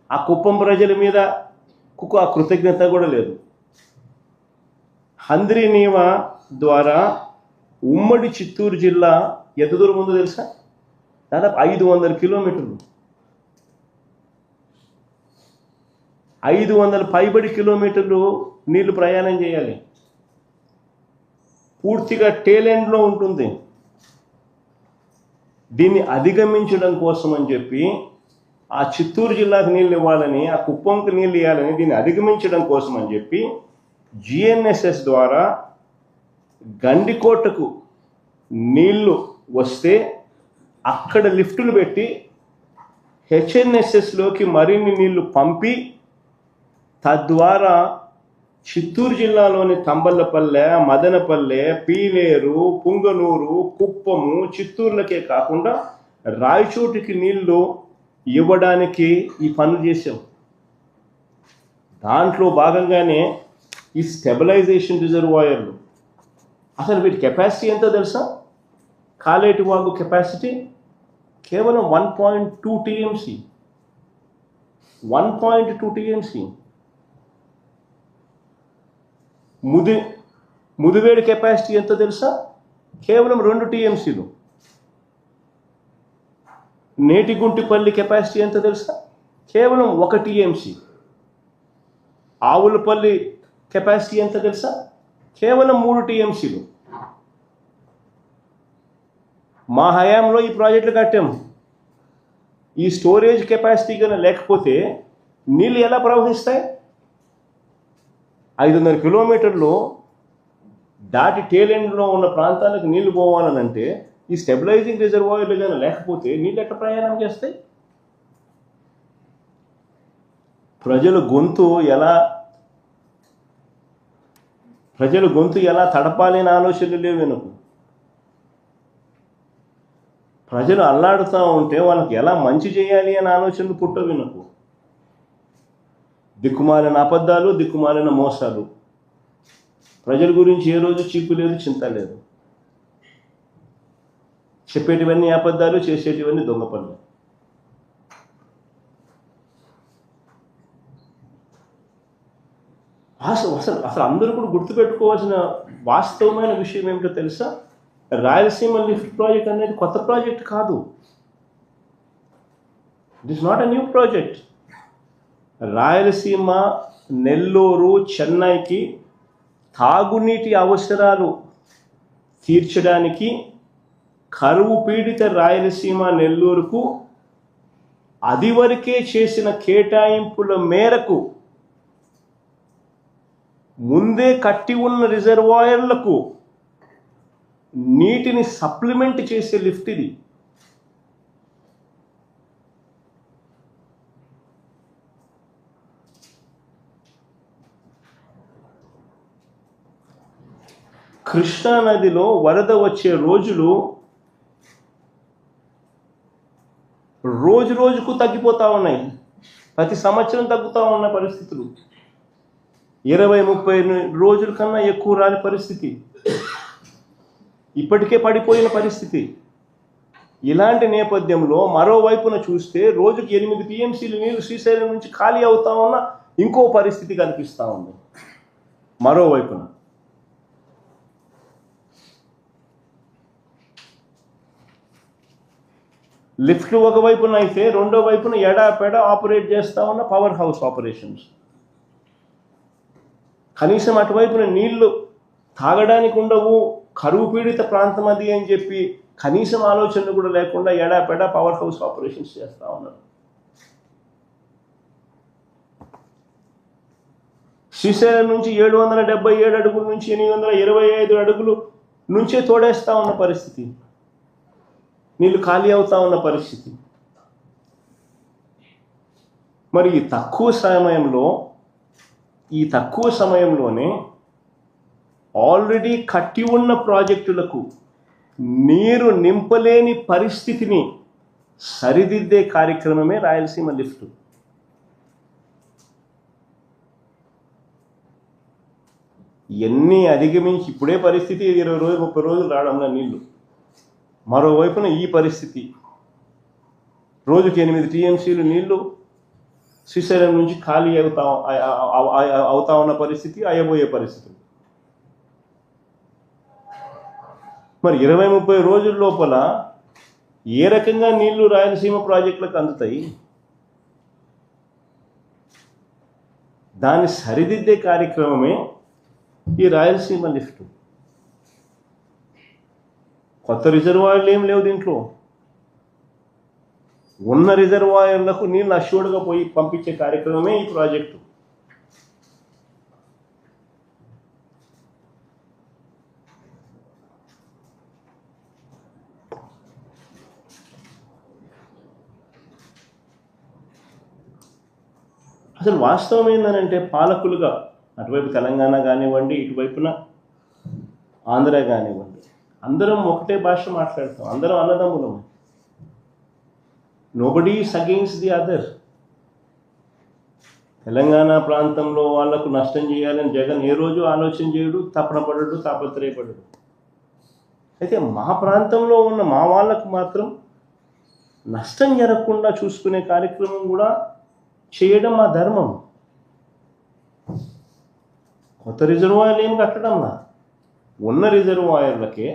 ఆ కుప్పం ప్రజల మీద ఆ కృతజ్ఞత కూడా లేదు. హంద్రీ నీవా ద్వారా ఉమ్మడి చిత్తూరు జిల్లా ఎంత దూరం ఉందో తెలుసా? దాదాపు 500 కిలోమీటర్లు, 500 పైబడి కిలోమీటర్లు నీళ్లు ప్రయాణం చేయాలి. పూర్తిగా టేలెండ్లో ఉంటుంది. దీన్ని అధిగమించడం కోసం అని చెప్పి ఆ చిత్తూరు జిల్లాకు నీళ్ళు ఇవ్వాలని, ఆ కుప్పంకు నీళ్ళు ఇవ్వాలని, దీన్ని అధిగమించడం కోసం అని చెప్పి జిఎన్ఎస్ఎస్ ద్వారా గండికోటకు నీళ్లు వస్తే అక్కడ లిఫ్టులు పెట్టి హెచ్ఎన్ఎస్ఎస్లోకి మరిన్ని నీళ్లు పంపి తద్వారా చిత్తూరు జిల్లాలోని తంబళ్ళపల్లె, మదనపల్లె, పీలేరు, పుంగనూరు, కుప్పము, చిత్తూరులకే కాకుండా రాయచోటికి నీళ్లు ఇవ్వడానికి ఈ పనులు చేశాం. దాంట్లో భాగంగానే ఈ స్టెబిలైజేషన్ రిజర్వాయర్లు. అసలు వీటి కెపాసిటీ ఎంతో తెలుసా? కాలేటి వాగు కెపాసిటీ కేవలం 1.2 టీఎంసీ. 1.2 టీఎంసీ. ముదివేడి కెపాసిటీ ఎంతో తెలుసా? కేవలం 2 టీఎంసీలు. నేటిగుంటిపల్లి కెపాసిటీ ఎంతో తెలుసా? కేవలం 1 టీఎంసీ. ఆవులపల్లి కెపాసిటీ ఎంత తెలుసా? కేవలం 3 టీఎంసీలు. మా హయాంలో ఈ ప్రాజెక్టులు కట్టాము. ఈ స్టోరేజ్ కెపాసిటీ కన్నా లేకపోతే నీళ్ళు ఎలా ప్రవహిస్తాయి? 500 కిలోమీటర్లు దాటి టేలెండ్లో ఉన్న ప్రాంతాలకు నీళ్లు పోవాలనంటే ఈ స్టెబిలైజింగ్ రిజర్వాయర్లు కానీ లేకపోతే నీళ్ళు ఎట్లా ప్రయాణం చేస్తాయి? ప్రజల గొంతు ఎలా తడపాలి అనే ఆలోచనలు లేవు వెనుకు. ప్రజలు అల్లాడుతూ ఉంటే వాళ్ళకి ఎలా మంచి చేయాలి అనే ఆలోచనలు పుట్టవు వెనుకు. దిక్కుమాలిన అబద్ధాలు, దిక్కుమాలిన మోసాలు. ప్రజల గురించి ఏ రోజు చీపు లేదు, చింత లేదు. చెప్పేటివన్నీ అబద్ధాలు, చేసేటివన్నీ దొంగ పనులు. అసలు అందరూ కూడా గుర్తుపెట్టుకోవాల్సిన వాస్తవమైన విషయం ఏమిటో తెలుసా? రాయలసీమ లిఫ్ట్ ప్రాజెక్ట్ అనేది కొత్త ప్రాజెక్ట్ కాదు. It is not a new project. Rayalaseema, Nellore, చెన్నైకి తాగునీటి అవసరాలు తీర్చడానికి కరువు పీడిత రాయలసీమ, నెల్లూరుకు అదివరకే చేసిన కేటాయింపుల మేరకు ముందే కట్టి ఉన్న రిజర్వాయర్లకు నీటిని సప్లిమెంట్ చేసే లిఫ్ట్ ఇది. కృష్ణా నదిలో వరద వచ్చే రోజులు రోజుకు తగ్గిపోతూ ఉన్నాయి. ప్రతి సంవత్సరం తగ్గుతూ ఉన్న పరిస్థితులు. 20-30 రోజుల కన్నా ఎక్కువ రాని పరిస్థితి, ఇప్పటికే పడిపోయిన పరిస్థితి. ఇలాంటి నేపథ్యంలో మరోవైపున చూస్తే రోజుకి 8 టీఎంసీలు నీళ్లు శ్రీశైలం నుంచి ఖాళీ అవుతా ఉన్న ఇంకో పరిస్థితి కనిపిస్తూ ఉంది. మరోవైపున లిఫ్ట్లు ఒకవైపున అయితే రెండో వైపున ఎడాపెడ ఆపరేట్ చేస్తూ ఉన్న పవర్ హౌస్ ఆపరేషన్స్. కనీసం అటువైపున నీళ్లు తాగడానికి ఉండవు, కరువు పీడిత ప్రాంతం అది అని చెప్పి కనీసం ఆలోచనలు కూడా లేకుండా ఎడాపెడ పవర్ హౌస్ ఆపరేషన్స్ చేస్తూ ఉన్నారు. శ్రీశైలం నుంచి 777 అడుగుల నుంచి 825 అడుగులు నుంచే తోడేస్తూ ఉన్న పరిస్థితి, నీళ్ళు ఖాళీ అవుతా ఉన్న పరిస్థితి. మరి ఈ తక్కువ సమయంలోనే ఆల్రెడీ కట్టి ఉన్న ప్రాజెక్టులకు నీరు నింపలేని పరిస్థితిని సరిదిద్దే కార్యక్రమమే రాయలసీమ లిఫ్ట్. ఎన్ని అధిగమించి ఇప్పుడే పరిస్థితి 20 రోజులు 30 రోజులు రావడంలో నీళ్లు, మరోవైపున ఈ పరిస్థితి రోజుకి 8 టీఎంసీలు నీళ్లు శ్రీశైలం నుంచి ఖాళీ అవుతా ఉన్న పరిస్థితి, అయ్యబోయే పరిస్థితి. మరి 20-30 రోజుల లోపల ఏ రకంగా నీళ్లు రాయలసీమ ప్రాజెక్టులకు అందుతాయి? దాన్ని సరిదిద్దే కార్యక్రమమే ఈ రాయలసీమ లిఫ్ట్. కొత్త రిజర్వాయర్లు ఏం లేవు దీంట్లో. ఉన్న రిజర్వాయర్లకు నీళ్ళు అష్యూర్డ్గా పోయి పంపించే కార్యక్రమమే ఈ ప్రాజెక్టు. అసలు వాస్తవం ఏంటంటే పాలకులుగా అటువైపు తెలంగాణ కానివ్వండి, ఇటువైపున ఆంధ్ర కానివ్వండి, అందరం ఒకటే భాష మాట్లాడతాం, అందరం అన్నదమ్ములం. Nobody is against the other. Telangana ప్రాంతంలో వాళ్లకు నష్టం చేయాలని జగన్ ఏ రోజు ఆలోచన చేయడు, తపన పడడు, తాపత్రయపడడు. అయితే మా ప్రాంతంలో ఉన్న మా వాళ్ళకు మాత్రం నష్టం జరగకుండా చూసుకునే కార్యక్రమం కూడా చేయడం మా ధర్మం. కొత్త రిజర్వాయర్లు ఏం కట్టడంలా, ఉన్న రిజర్వాయర్లకే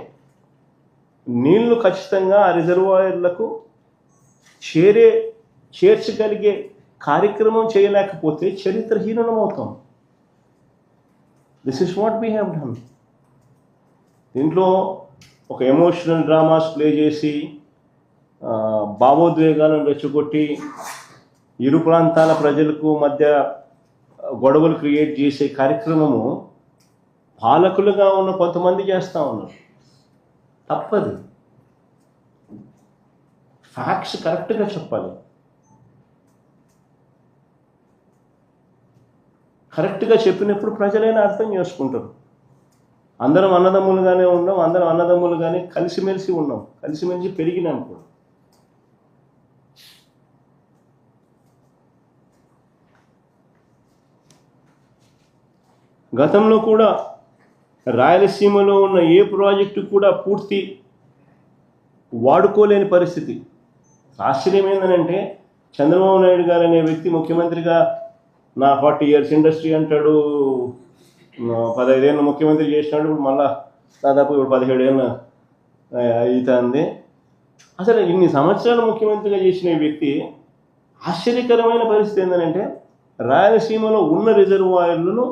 నీళ్లు ఖచ్చితంగా ఆ రిజర్వాయర్లకు చేర్చగలిగే కార్యక్రమం చేయలేకపోతే చరిత్రహీనం అవుతాం. This is what we have done. దీంట్లో ఒక ఎమోషనల్ డ్రామాస్ ప్లే చేసి భావోద్వేగాలను రెచ్చగొట్టి ఇరు ప్రాంతాల ప్రజలకు మధ్య గొడవలు క్రియేట్ చేసే కార్యక్రమము పాలకులుగా ఉన్న కొంతమంది చేస్తూ ఉన్నారు. తప్పదు. ఫ్యాక్ట్స్ కరెక్ట్గా చెప్పాలి. కరెక్ట్గా చెప్పినప్పుడు ప్రజలైనా అర్థం చేసుకుంటారు. అందరం అన్నదమ్ములుగానే ఉన్నాం, అందరం అన్నదమ్ములుగానే కలిసిమెలిసి ఉన్నాం, కలిసిమెలిసి పెరిగినాం కూడా. గతంలో కూడా రాయలసీమలో ఉన్న ఏ ప్రాజెక్టు కూడా పూర్తి వాడుకోలేని పరిస్థితి. ఆశ్చర్యం ఏంటంటే చంద్రబాబు నాయుడు గారు అనే వ్యక్తి ముఖ్యమంత్రిగా నా 40 years ఇండస్ట్రీ అంటాడు, 15 ఏళ్ళు ముఖ్యమంత్రి చేసినాడు, ఇప్పుడు మళ్ళా దాదాపు ఇప్పుడు 17 ఏళ్ళు అవుతుంది. అసలు ఇన్ని సంవత్సరాలు ముఖ్యమంత్రిగా చేసిన వ్యక్తి ఆశ్చర్యకరమైన పరిస్థితి ఏంటంటే రాయలసీమలో ఉన్న రిజర్వాయర్లను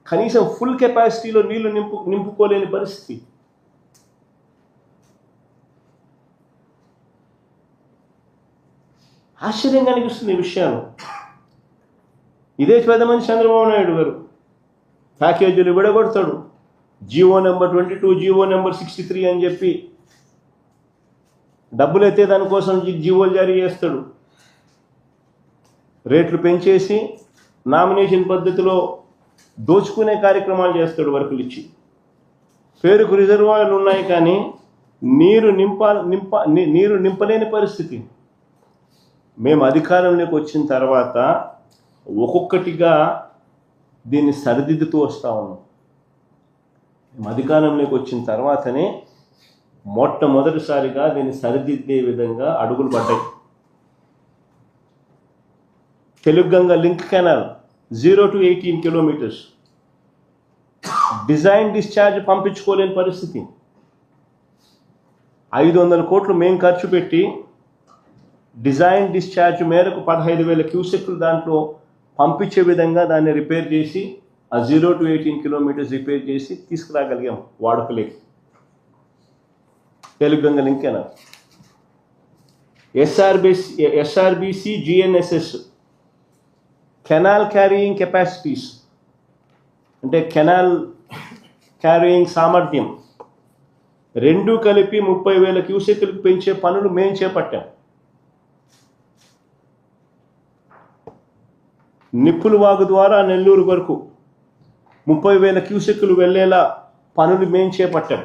కనీసం ఫుల్ కెపాసిటీలో నీళ్లు నింపుకోలేని పరిస్థితి. ఆశ్చర్యంగా అనిపిస్తుంది ఈ విషయాలు. ఇదే పెద్దమని చంద్రబాబు నాయుడు గారు ప్యాకేజీలు విడగొడతాడు, జీవో నెంబర్ 22, జీవో నెంబర్ 63 అని చెప్పి డబ్బులు ఎత్తే దానికోసం జీవోలు జారీ చేస్తాడు. రేట్లు పెంచేసి నామినేషన్ పద్ధతిలో దోచుకునే కార్యక్రమాలు చేస్తాడు వర్కులు ఇచ్చి. పేరుకు రిజర్వాయర్లు ఉన్నాయి కానీ నీరు నింపలేని పరిస్థితి. మేము అధికారంలోకి వచ్చిన తర్వాత ఒక్కొక్కటిగా దీన్ని సరిదిద్దుతూ వస్తూ ఉన్నాం. మేము అధికారంలోకి వచ్చిన తర్వాతనే మొట్టమొదటిసారిగా దీన్ని సరిదిద్దే విధంగా అడుగులు పడ్డాయి. Teluganga link canal 0 to 18 kilometers design discharge పంపించుకోలేని పరిస్థితి. 500 కోట్లు మేము ఖర్చు పెట్టి డిజైన్ డిశ్చార్జ్ మేరకు 15,000 క్యూసెక్లు దాంట్లో పంపించే విధంగా దాన్ని రిపేర్ చేసి ఆ 0 to 18 kilometers రిపేర్ చేసి తీసుకురాగలిగాం వాడుకలేకి. Teluganga link canal, SRBC, GNSS canal carrying capacities అంటే కెనాల్ క్యారీయింగ్ సామర్థ్యం రెండు కలిపి 30,000 క్యూసెక్లకు పెంచే పనులు మేము చేపట్టాం. నిప్పుల వాగు ద్వారా నెల్లూరు వరకు 30,000 క్యూసెక్కులు వెళ్ళేలా పనులు మేము చేపట్టాం.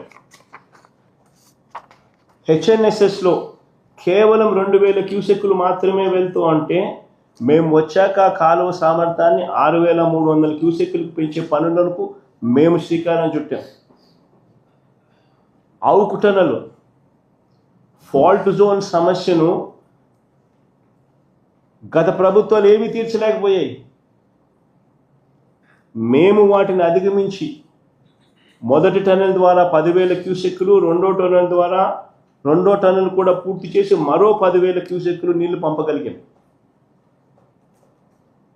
హెచ్ఎన్ఎస్ఎస్లో కేవలం 2,000 క్యూసెక్కులు మాత్రమే వెళ్తూ అంటే మేము వచ్చాక కాలువ సామర్థ్యాన్ని 6,300 క్యూసెక్కులకు పెంచే పనులకు మేము శ్రీకారం చుట్టాం. అవుకు టనల్ ఫాల్ట్ జోన్ సమస్యను గత ప్రభుత్వాలు ఏమీ తీర్చలేకపోయాయి. మేము వాటిని అధిగమించి మొదటి టనల్ ద్వారా 10,000 క్యూసెక్కులు, రెండో టనల్ కూడా పూర్తి చేసి మరో 10,000 క్యూసెక్కులు నీళ్లు పంపగలిగాం.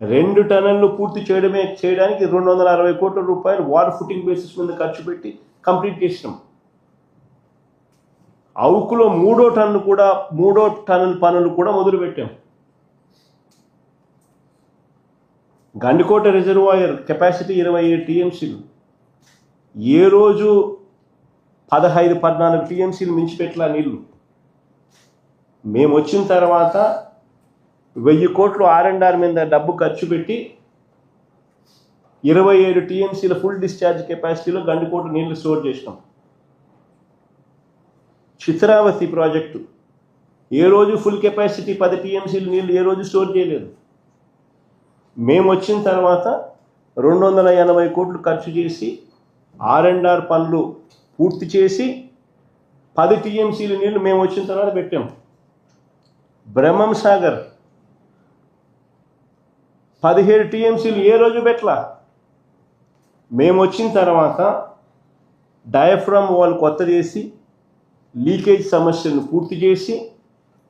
2 టనళ్లు పూర్తి చేయడానికి 260 కోట్ల రూపాయలు వాటర్ ఫుటింగ్ బేసిస్ మీద ఖర్చు పెట్టి కంప్లీట్ చేసినాం. అవుకులో మూడో టనల్ పనులు కూడా మొదలుపెట్టాం. గండికోట రిజర్వాయర్ కెపాసిటీ 27 టీఎంసీలు, ఏ రోజు 15-14 టీఎంసీలు మించిపెట్టలా నీళ్లు. మేము వచ్చిన తర్వాత 1,000 కోట్లు R&R మీద డబ్బు ఖర్చు పెట్టి 27 టీఎంసీల ఫుల్ డిశ్చార్జ్ కెపాసిటీలో గండికోట నీళ్లు స్టోర్ చేసినాం. చిత్రావతి ప్రాజెక్టు ఏ రోజు ఫుల్ కెపాసిటీ 10 టీఎంసీలు నీళ్లు ఏ రోజు స్టోర్ చేయలేదు. మేము వచ్చిన తర్వాత 280 కోట్లు ఖర్చు చేసి R&R పనులు పూర్తి చేసి 10 టీఎంసీలు నీళ్లు మేము వచ్చిన తర్వాత పెట్టాం. బ్రహ్మం సాగర్ 17 టీఎంసీలు ఏ రోజు పెట్టలా. మేము వచ్చిన తర్వాత డయాఫ్రమ్ వాల్ కొత్త చేసి లీకేజ్ సమస్యను పూర్తి చేసి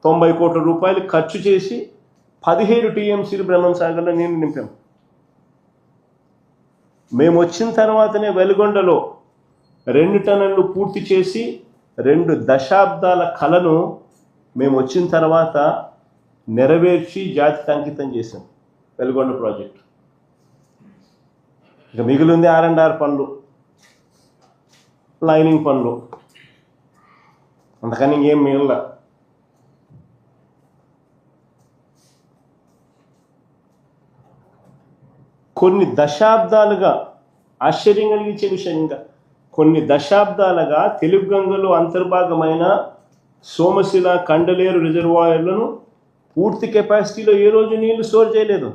90 కోట్ల రూపాయలు ఖర్చు చేసి 17 టీఎంసీలు బ్రహ్మం సాగర్లో నీళ్లు నింపాం. మేము వచ్చిన తర్వాతనే వెలుగొండలో 2 టన్నులు పూర్తి చేసి 2 దశాబ్దాల కలను మేము వచ్చిన తర్వాత నెరవేర్చి జాతికి అంకితం చేశాం వెలుగొండ ప్రాజెక్టు. ఇక మిగిలింది R&R పనులు, లైనింగ్ పనులు, అంతకని ఇంకేం మిగల. కొన్ని దశాబ్దాలుగా ఆశ్చర్యం కలిగించే విషయంగా కొన్ని దశాబ్దాలుగా తెలుగు గంగలో అంతర్భాగమైన సోమశిల, కండలేరు రిజర్వాయర్లను పూర్తి కెపాసిటీలో ఏ రోజు నీళ్లు స్టోర్ చేయలేదు.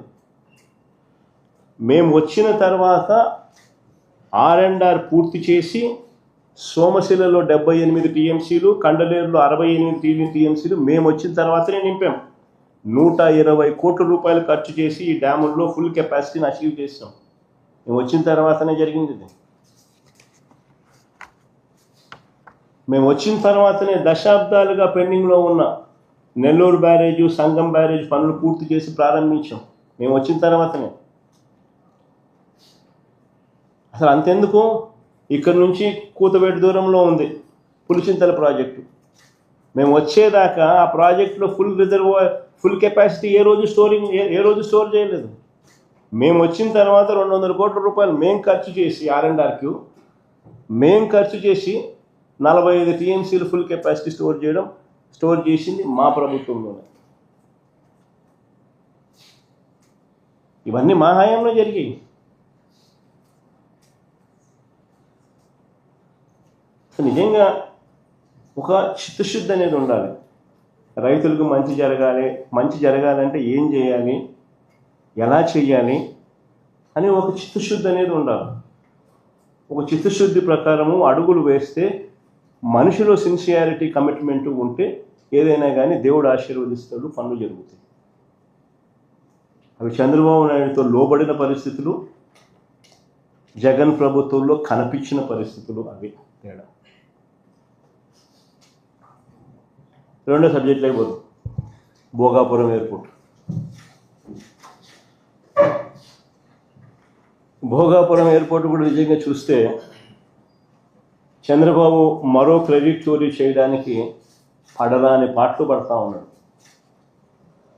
మేము వచ్చిన తర్వాత R&R పూర్తి చేసి సోమశిలలో 78 టీఎంసీలు, కండలేరులో 68 టీఎంసీలు మేము వచ్చిన తర్వాతనే నింపాం. 120 కోట్ల రూపాయలు ఖర్చు చేసి ఈ డ్యాముల్లో ఫుల్ కెపాసిటీని అచీవ్ చేసాం. మేము వచ్చిన తర్వాతనే జరిగింది ఇది. మేము వచ్చిన తర్వాతనే దశాబ్దాలుగా పెండింగ్లో ఉన్న నెల్లూరు బ్యారేజు, సంగం బ్యారేజ్ పనులు పూర్తి చేసి ప్రారంభించాం. మేము వచ్చిన తర్వాతనే. అసలు అంతెందుకు, ఇక్కడి నుంచి కూతవేటు దూరంలో ఉంది పులిచింతల ప్రాజెక్టు. మేము వచ్చేదాకా ఆ ప్రాజెక్టులో ఫుల్ కెపాసిటీ ఏ రోజు స్టోర్ చేయలేదు. మేము వచ్చిన తర్వాత 200 కోట్ల రూపాయలు మేము ఖర్చు చేసి R&Rకి మేము ఖర్చు చేసి 45 టీఎంసీలు ఫుల్ కెపాసిటీ స్టోర్ చేసింది మా ప్రభుత్వంలోనే. ఇవన్నీ మా హయాంలో జరిగాయి. నిజంగా ఒక చిత్తశుద్ధి అనేది ఉండాలి. రైతులకు మంచి జరగాలంటే ఏం చేయాలి, ఎలా చేయాలి అని ఒక చిత్తశుద్ధి అనేది ఉండాలి. ఒక చిత్తశుద్ధి ప్రకారము అడుగులు వేస్తే, మనిషిలో సిన్సియారిటీ, కమిట్మెంట్ ఉంటే ఏదైనా కానీ దేవుడు ఆశీర్వదిస్తాడు, పనులు జరుగుతాయి. అవి చంద్రబాబు నాయుడుతో లోబడిన పరిస్థితులు, జగన్ ప్రభుత్వంలో కనిపించిన పరిస్థితులు అవి తేడా. రెండో సబ్జెక్ట్ అయిపోతుంది, భోగాపురం ఎయిర్పోర్ట్. భోగాపురం ఎయిర్పోర్ట్ కూడా నిజంగా చూస్తే చంద్రబాబు మరో క్రెడిట్ చోరీ చేయడానికి పడరాని పాటలు పడతా ఉన్నాడు.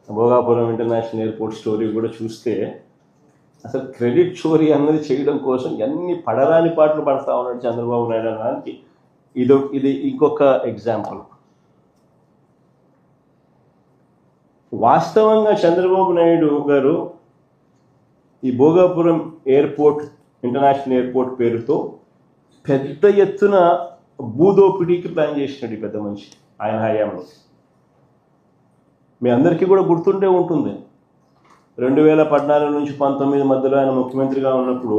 భోగాపురం ఇంటర్నేషనల్ ఎయిర్పోర్ట్ స్టోరీ కూడా చూస్తే అసలు క్రెడిట్ చోరీ అన్నది చేయడం కోసం ఎన్ని పడరాని పాటలు పడతా ఉన్నాడు చంద్రబాబు నాయుడు అనడానికి ఇది ఇంకొక ఎగ్జాంపుల్. వాస్తవంగా చంద్రబాబు నాయుడు గారు ఈ భోగాపురం ఎయిర్పోర్ట్, ఇంటర్నేషనల్ ఎయిర్పోర్ట్ పేరుతో పెద్ద ఎత్తున భూదోపిడీకి ప్లాన్ చేసినాడు ఈ పెద్ద మనిషి ఆయన హయాంలో. మీ అందరికీ కూడా గుర్తుండే ఉంటుంది, 2014 నుంచి 19 మధ్యలో ఆయన ముఖ్యమంత్రిగా ఉన్నప్పుడు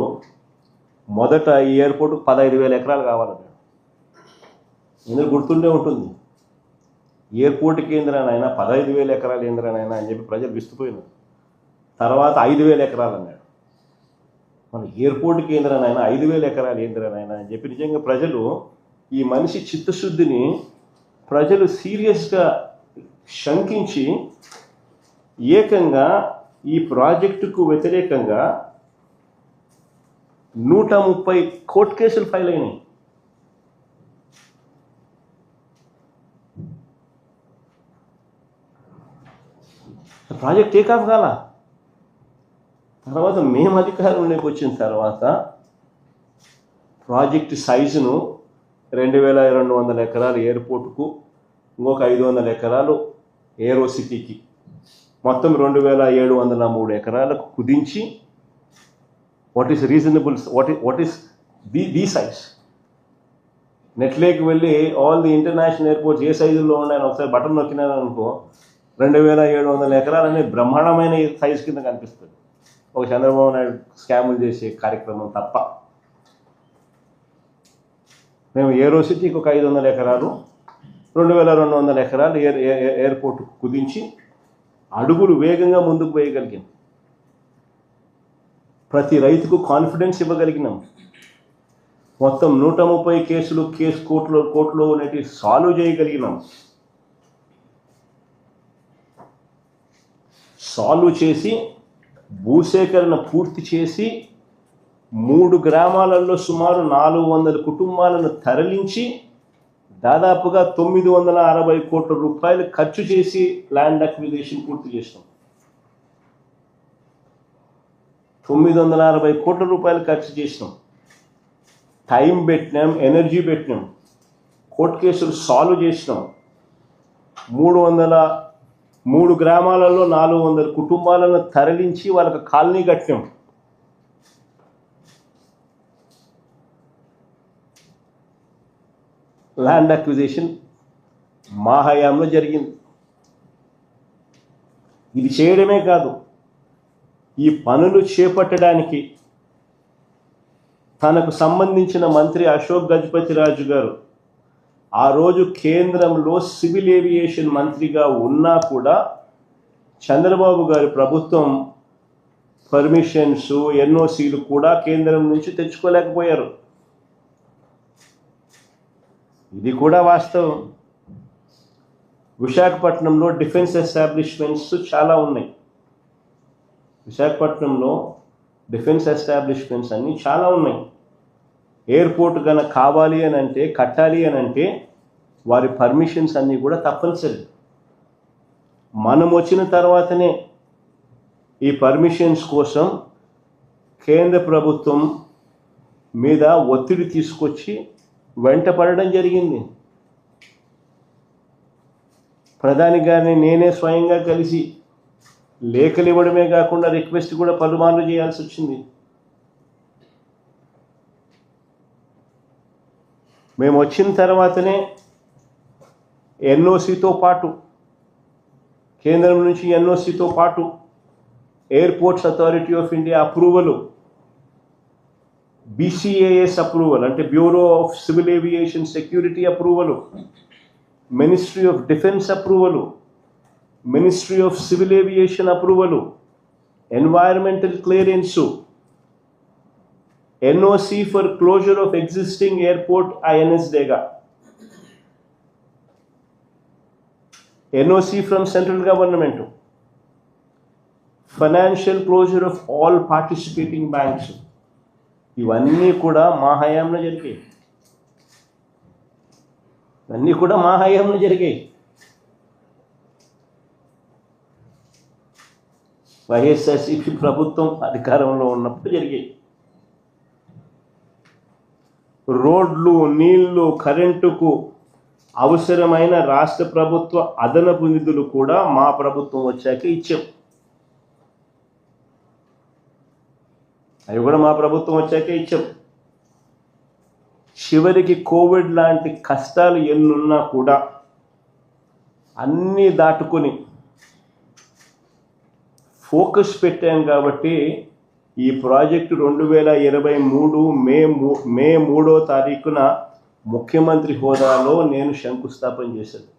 మొదట ఈ ఎయిర్పోర్ట్ 15,000 ఎకరాలు కావాలన్నాడు. అందరూ గుర్తుండే ఉంటుంది. ఎయిర్పోర్ట్కి ఏందిరానైనా 15,000 ఎకరాలు ఏందిరానైనా అని చెప్పి ప్రజలు విస్తుపోయినారు. తర్వాత 5,000 ఎకరాలు అన్నాడు. మన ఎయిర్పోర్ట్కి ఏందిరానైనా 5,000 ఎకరాలు ఏందిరానైనా అని చెప్పి నిజంగా ప్రజలు ఈ మనిషి చిత్తశుద్ధిని ప్రజలు సీరియస్గా శంకించి ఏకంగా ఈ ప్రాజెక్టుకు వ్యతిరేకంగా 130 కోర్టు కేసులు ఫైల్ అయినాయి. ప్రాజెక్ట్ టేకాఫ్ కాల. తర్వాత మేము అధికారంలోకి వచ్చిన తర్వాత ప్రాజెక్ట్ సైజును 2,200 ఎకరాలు ఎయిర్పోర్టుకు, ఇంకొక 500 ఎకరాలు ఏరో సిటీకి, మొత్తం 2,703 ఎకరాలకు కుదించి what is reasonable, what is the size. నెట్లోకి వెళ్ళి ఆల్ ది ఇంటర్నేషనల్ ఎయిర్పోర్ట్స్ ఏ సైజుల్లో ఉన్నాయని ఒకసారి బటన్ నొక్కినాను అనుకో, 2,700 ఎకరాలు అనే బ్రహ్మాండమైన సైజు కింద కనిపిస్తుంది. ఒక చంద్రబాబు నాయుడు స్కాములు చేసే కార్యక్రమం తప్ప. మేము ఏరో సిటీకి ఒక 500 ఎకరాలు, 2,200 ఎకరాలు ఎయిర్పోర్ట్ కుదించి అడుగులు వేగంగా ముందుకు వేయగలిగాం. ప్రతి రైతుకు కాన్ఫిడెన్స్ ఇవ్వగలిగినాం. మొత్తం 130 కేసులు కోర్టులో ఉన్నటి సాల్వ్ చేయగలిగినాం. సాల్వ్ చేసి భూసేకరణ పూర్తి చేసి 3 గ్రామాలలో సుమారు 400 కుటుంబాలను తరలించి దాదాపుగా 960 కోట్ల రూపాయలు ఖర్చు చేసి ల్యాండ్ అక్విజిషన్ పూర్తి చేసినాం. 960 కోట్ల రూపాయలు ఖర్చు చేసినాం. టైం పెట్టినాం, ఎనర్జీ పెట్టినాం, కోర్టు కేసులు సాల్వ్ చేసినాం. 3 గ్రామాలలో 400 కుటుంబాలను తరలించి వాళ్ళకి కాలనీ కట్టాం. ల్యాండ్ అక్విజిషన్ మా హయాంలో జరిగింది. ఇది చేయడమే కాదు, ఈ పనులు చేపట్టడానికి తనకు సంబంధించిన మంత్రి అశోక్ గజపతి రాజు గారు ఆ రోజు కేంద్రంలో సివిల్ ఏవియేషన్ మంత్రిగా ఉన్నా కూడా చంద్రబాబు గారి ప్రభుత్వం పర్మిషన్స్, ఎన్ఓసీలు కూడా కేంద్రం నుంచి తెచ్చుకోలేకపోయారు. ఇది కూడా వాస్తవం. విశాఖపట్నంలో డిఫెన్స్ ఎస్టాబ్లిష్మెంట్స్ చాలా ఉన్నాయి. విశాఖపట్నంలో డిఫెన్స్ ఎస్టాబ్లిష్మెంట్స్ అన్నీ చాలా ఉన్నాయి. ఎయిర్పోర్ట్ కనుక కావాలి అని అంటే, కట్టాలి అని అంటే వారి పర్మిషన్స్ అన్నీ కూడా తప్పనిసరి. మనం వచ్చిన తర్వాతనే ఈ పర్మిషన్స్ కోసం కేంద్ర ప్రభుత్వం మీద ఒత్తిడి తీసుకొచ్చి వెంట పడడం జరిగింది. ప్రధాని గారిని నేనే స్వయంగా కలిసి లేఖలు ఇవ్వడమే కాకుండా రిక్వెస్ట్ కూడా పలుమార్లు చేయాల్సి వచ్చింది. మేము వచ్చిన తర్వాతనే ఎన్ఓసితో పాటు, కేంద్రం నుంచి ఎన్ఓసితో పాటు airports authority of India approval, BCAS approval అంటే bureau of civil aviation security approval, ministry of defence approval, ministry of civil aviation approval, environmental clearance, NOC for closure of existing airport INS Dega, NOC from central government, financial closure of all participating banks. ఇవన్నీ కూడా మా హయాంలో జరిగాయి. ఇవన్నీ కూడా మా హయాంలో జరిగాయి. వైఎస్ఆర్సీపీ ప్రభుత్వం అధికారంలో ఉన్నప్పుడు జరిగాయి. రోడ్లు, నీళ్లు, కరెంటుకు అవసరమైన రాష్ట్ర ప్రభుత్వ అదనపు నిధులు కూడా మా ప్రభుత్వం వచ్చాక ఇచ్చాం. అవి కూడా మా ప్రభుత్వం వచ్చాకే ఇచ్చాం. చివరికి కోవిడ్ లాంటి కష్టాలు ఎన్నున్నా కూడా అన్నీ దాటుకొని ఫోకస్ పెట్టాం కాబట్టి ఈ ప్రాజెక్టు 2023 మే 3వ తారీఖున ముఖ్యమంత్రి హోదాలో నేను శంకుస్థాపన చేశాను.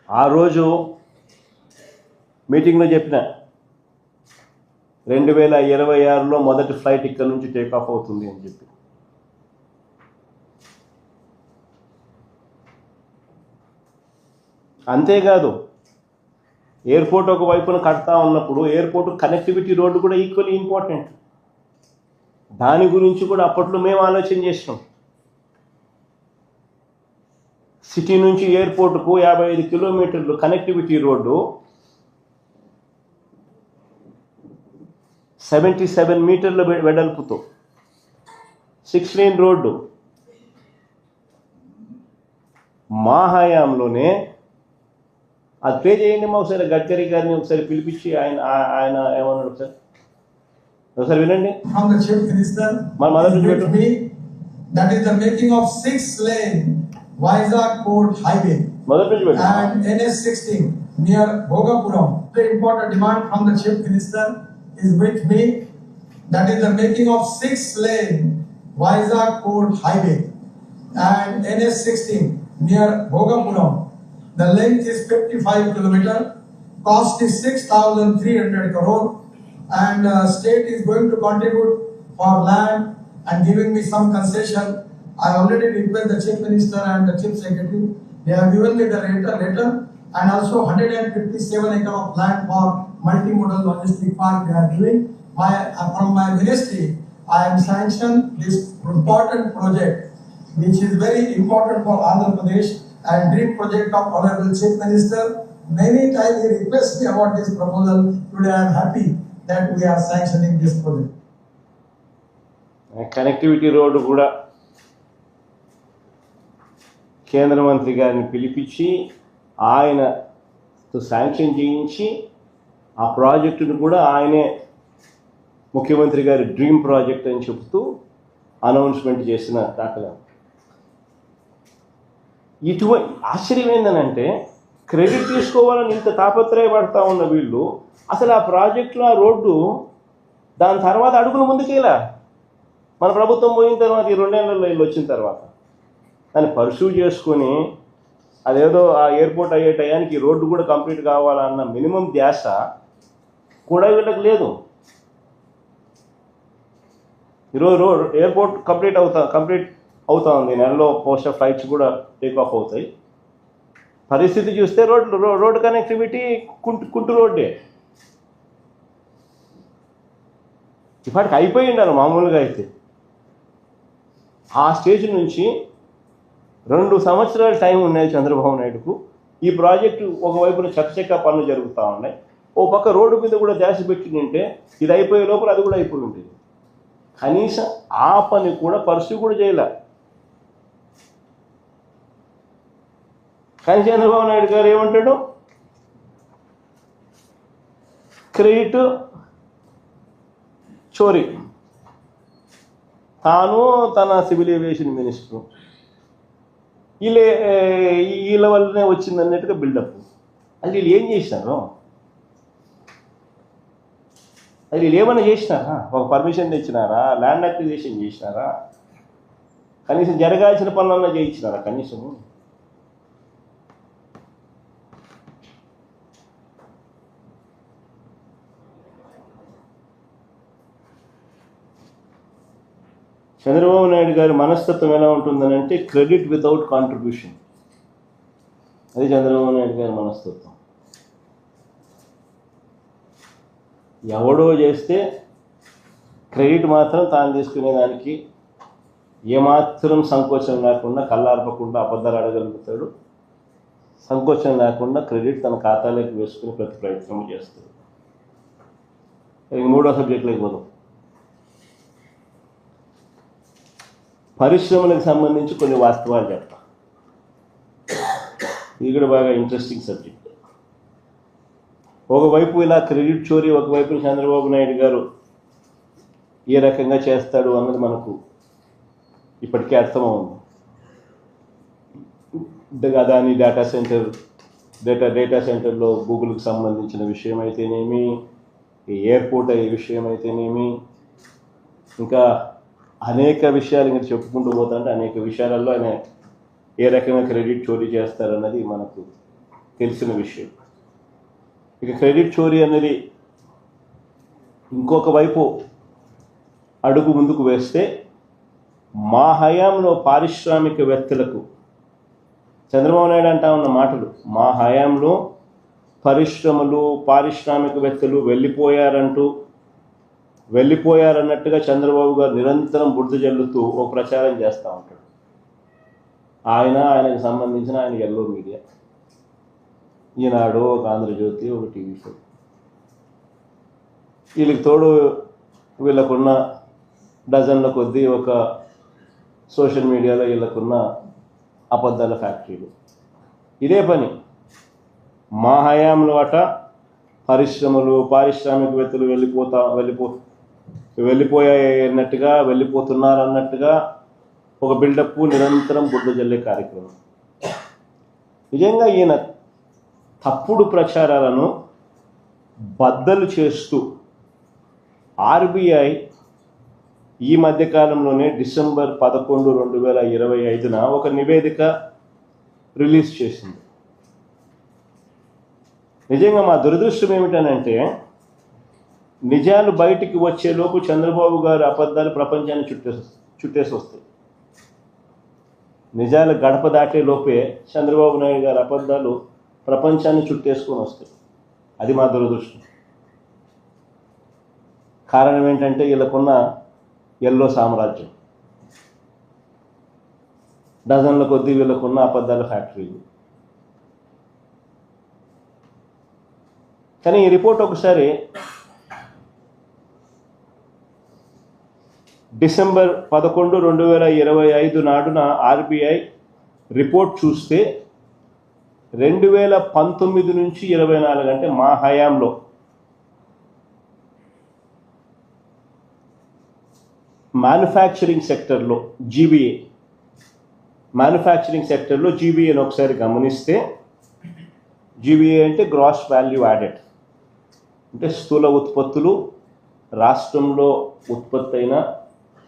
ఆ రోజు మీటింగ్లో చెప్పిన 2026లో మొదటి ఫ్లైట్ ఇక్కడ నుంచి టేకాఫ్ అవుతుంది అని చెప్పి. అంతేకాదు, ఎయిర్పోర్ట్ ఒక వైపున కడతా ఉన్నప్పుడు ఎయిర్పోర్ట్ కనెక్టివిటీ రోడ్డు కూడా ఈక్వల్లీ ఇంపార్టెంట్. దాని గురించి కూడా అప్పట్లో మేము ఆలోచన చేసినాం. సిటీ నుంచి ఎయిర్పోర్టుకు 55 కిలోమీటర్లు కనెక్టివిటీ రోడ్డు, 77 మీటర్ల వెడల్పుతో 6 లేన్ రోడ్డు మా హయాంలోనే. అది పే చేయండి మా ఒకసారి గడ్కరీ గారిని ఒకసారి పిలిపించి ఆయన ఏమన్నాడు ఒకసారి వినండి. From the Chief Minister, that is the making of 6 lane Vizag Port Highway and NS16 near Bhogapuram. Very important demand from the Chief Minister is with me. That is the making of 6 lane Vizag Port Highway and NS16 near Bhogapuram. The length is 55 kilometer, cost is 6,300 crore, and state is going to contribute for land and giving me some concession. I already request the Chief Minister and the Chief Secretary. They have given me the letter and also 157 acre of land for multimodal logistic park they are giving. From my ministry, I am sanctioned this important project, which is very important for Andhra Pradesh and dream project of Honorable Chief Minister. Many times he requests me about this proposal. Today I am happy that we are sanctioning this project. Connectivity road కూడా కేంద్ర మంత్రి గారిని పిలిపించి ఆయనతో sanction చేయించి ఆ ప్రాజెక్టును కూడా ఆయనే ముఖ్యమంత్రి గారి డ్రీమ్ ప్రాజెక్ట్ అని చెబుతూ అనౌన్స్మెంట్ చేసిన దాఖలా. ఇటువంటి ఆశ్చర్యం ఏంటంటే క్రెడిట్ తీసుకోవాలని ఇంత తాపత్రయపడతా ఉన్న వీళ్ళు అసలు ఆ ప్రాజెక్టులో ఆ రోడ్డు దాని తర్వాత అడుగులు ముందుకేలా. మన ప్రభుత్వం పోయిన తర్వాత ఈ 2 ఏళ్లలో వీళ్ళు వచ్చిన తర్వాత దాన్ని పర్సూ చేసుకొని అదేదో ఆ ఎయిర్పోర్ట్ అయ్యే టయానికి రోడ్డు కూడా కంప్లీట్ కావాలన్న మినిమం ధ్యాస కూడా వీళ్ళకి లేదు. ఈరోజు ఎయిర్పోర్ట్ కంప్లీట్ అవుతా ఉంది. నెలలో పోస్ట్ ఫ్లైట్స్ కూడా టేక్ ఆఫ్ అవుతాయి. పరిస్థితి చూస్తే రోడ్ కనెక్టివిటీ కుంటు రోడ్డే. ఇప్పటికి అయిపోయి ఉండాలి మామూలుగా అయితే. ఆ స్టేజ్ నుంచి 2 సంవత్సరాల టైం ఉన్నాయి చంద్రబాబు నాయుడుకు. ఈ ప్రాజెక్టు ఒకవైపున చకచకా పనులు జరుగుతూ ఉన్నాయి, ఓ పక్క రోడ్డు మీద కూడా ధ్యాస పెట్టిందంటే ఇది అయిపోయే లోపల అది కూడా అయిపోయి ఉంటుంది. కనీసం ఆ పని కూడా పర్సూ కూడా చేయలే. కానీ చంద్రబాబు నాయుడు గారు ఏమంటాడు, క్రెడిట్ చోరీ. తాను తన సివిల్ ఏవియేషన్ మినిస్టర్ వీళ్ళ వల్లనే వచ్చింది అన్నట్టుగా బిల్డప్. అది వీళ్ళు ఏం చేసినారు? అది వీళ్ళు ఏమైనా చేసినారా? ఒక పర్మిషన్ తెచ్చినారా? ల్యాండ్ అక్విజిషన్ చేసినారా? కనీసం జరగాల్సిన పనులన్నా చేయించినారా? కనీసము చంద్రబాబు నాయుడు గారి మనస్తత్వం ఎలా ఉంటుందని అంటే క్రెడిట్ వితౌట్ కాంట్రిబ్యూషన్. అది చంద్రబాబు నాయుడు గారి మనస్తత్వం. ఎవడో చేస్తే క్రెడిట్ మాత్రం తాను తీసుకునేదానికి ఏమాత్రం సంకోచం లేకుండా కళ్ళార్పకుండా అబద్ధాలు అడగలుగుతాడు. సంకోచం లేకుండా క్రెడిట్ తన ఖాతాలోకి వేసుకుని ప్రతి ప్రయత్నం చేస్తుంది. ఇంక మూడో సబ్జెక్టులోకి పోదాం. పరిశ్రమలకు సంబంధించి కొన్ని వాస్తవాలు చెప్తా. ఇది కూడా బాగా ఇంట్రెస్టింగ్ సబ్జెక్ట్. ఒకవైపు ఇలా క్రెడిట్ చోరీ, ఒకవైపు చంద్రబాబు నాయుడు గారు ఏ రకంగా చేస్తాడు అన్నది మనకు ఇప్పటికే అర్థమవుతుంది. అదాని డేటా సెంటర్లో గూగుల్కి సంబంధించిన విషయం అయితేనేమి, ఈ ఎయిర్పోర్ట్ అయ్యే విషయం అయితేనేమి, ఇంకా అనేక విషయాలు ఇంకా చెప్పుకుంటూ పోతుంటే అనేక విషయాలలో ఆయన ఏ రకంగా క్రెడిట్ చోరీ చేస్తారన్నది మనకు తెలిసిన విషయం. ఇక క్రెడిట్ చోరీ అనేది ఇంకొక వైపు అడుగు ముందుకు వేస్తే, మా హయాంలో పారిశ్రామికవేత్తలకు చంద్రబాబు నాయుడు అంటా ఉన్న మాటలు, మా హయాంలో పరిశ్రమలు పారిశ్రామికవేత్తలు వెళ్ళిపోయారన్నట్టుగా చంద్రబాబు గారు నిరంతరం బురద జల్లుతూ ఒక ప్రచారం చేస్తూ ఉంటాడు. ఆయనకు సంబంధించిన ఆయన ఎల్లో మీడియా, ఈనాడు, ఒక ఆంధ్రజ్యోతి, ఒక టీవీ షో, వీళ్ళకి తోడు వీళ్ళకున్న డజన్ల కొద్దీ ఒక సోషల్ మీడియాలో వీళ్ళకున్న అబద్ధాల ఫ్యాక్టరీలు. ఇదే పని మా హయాంలో అట పరిశ్రమలు పారిశ్రామికవేత్తలు వెళ్ళిపోతున్నారన్నట్టుగా ఒక బిల్డప్ నిరంతరం బుడ్డ జల్లే కార్యక్రమం. నిజంగా ఈయన తప్పుడు ప్రచారాలను బద్దలు చేస్తూ ఆర్బీఐ ఈ మధ్యకాలంలోనే డిసెంబర్ 11, 2025 ఒక నివేదిక రిలీజ్ చేసింది. నిజంగా మా దురదృష్టం ఏమిటనంటే, నిజాలు బయటికి వచ్చేలోపు చంద్రబాబు గారు అబద్ధాలు ప్రపంచాన్ని చుట్టేసి వస్తాయి. నిజాలు గడప దాటే లోపే చంద్రబాబు నాయుడు గారు అబద్ధాలు ప్రపంచాన్ని చుట్టేసుకొని వస్తాయి. అది మా దురదృష్టం. కారణం ఏంటంటే వీళ్ళకున్న ఎల్లో సామ్రాజ్యం, డజన్ల కొద్దీ వీళ్ళకున్న అబద్ధాల ఫ్యాక్టరీలు. కానీ ఈ రిపోర్ట్ ఒకసారి డిసెంబర్ 11, 2025 నాడున ఆర్బీఐ రిపోర్ట్ చూస్తే 2019 నుంచి 24 అంటే మా హయాంలో మ్యానుఫ్యాక్చరింగ్ సెక్టర్లో జీబీఏని ఒకసారి గమనిస్తే, జీబీఏ అంటే గ్రాస్ వాల్యూ యాడెడ్, అంటే స్థూల ఉత్పత్తులు, రాష్ట్రంలో ఉత్పత్తి అయిన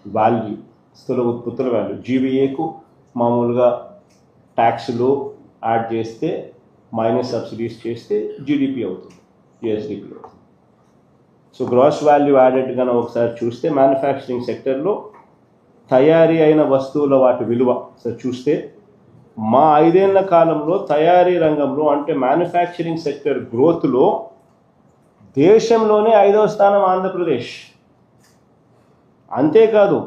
వాల్యూ, స్థూల ఉత్పత్తుల వాల్యూ. జీబీఏకు మామూలుగా ట్యాక్స్లు యాడ్ చేస్తే మైనస్ సబ్సిడీస్ చేస్తే జీడిపి అవుతుంది, జిఎస్డిపి అవుతుంది. సో గ్రాస్ వాల్యూ యాడెడ్ కనుక ఒకసారి చూస్తే మ్యానుఫ్యాక్చరింగ్ సెక్టర్లో తయారీ అయిన వస్తువుల వాటి విలువ చూస్తే మా 5 ఏళ్ల కాలంలో తయారీ రంగంలో అంటే మ్యానుఫ్యాక్చరింగ్ సెక్టర్ గ్రోత్లో దేశంలోనే 5వ స్థానం ఆంధ్రప్రదేశ్. అంతేకాదు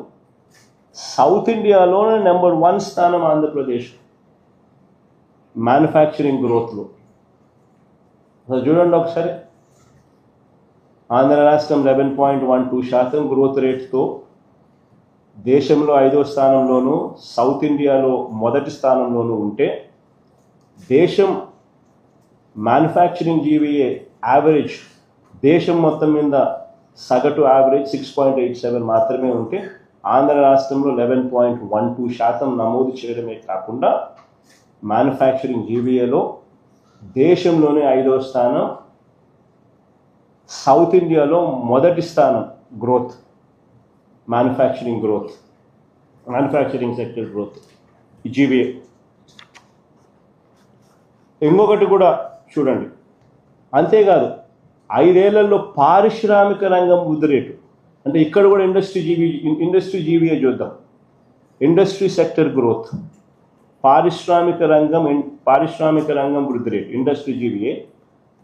సౌత్ ఇండియాలోనే నెంబర్ 1 స్థానం ఆంధ్రప్రదేశ్ మ్యానుఫ్యాక్చరింగ్ గ్రోత్లో. చూడండి ఒకసారి, ఆంధ్ర రాష్ట్రం 11.12% గ్రోత్ రేట్తో దేశంలో 5వ స్థానంలోనూ, సౌత్ ఇండియాలో మొదటి స్థానంలోనూ ఉంటే, దేశం మ్యానుఫ్యాక్చరింగ్ జీవీఏ యావరేజ్ దేశం మొత్తం మీద సగటు యావరేజ్ 6.87 మాత్రమే ఉంటే, ఆంధ్ర రాష్ట్రంలో 11.12% నమోదు చేయడమే కాకుండా మ్యానుఫ్యాక్చరింగ్ జీవీఏలో దేశంలోనే 5వ స్థానం, సౌత్ ఇండియాలో మొదటి స్థానం growth, manufacturing sector growth GBA. ఇంకొకటి కూడా చూడండి, అంతేకాదు 5 ఏళ్లలో పారిశ్రామిక రంగం వృద్ధి రేటు, అంటే ఇక్కడ కూడా ఇండస్ట్రీ జీవీఏ చూద్దాం. ఇండస్ట్రీ సెక్టర్ గ్రోత్, పారిశ్రామిక రంగం వృద్ధి rate industry GVA,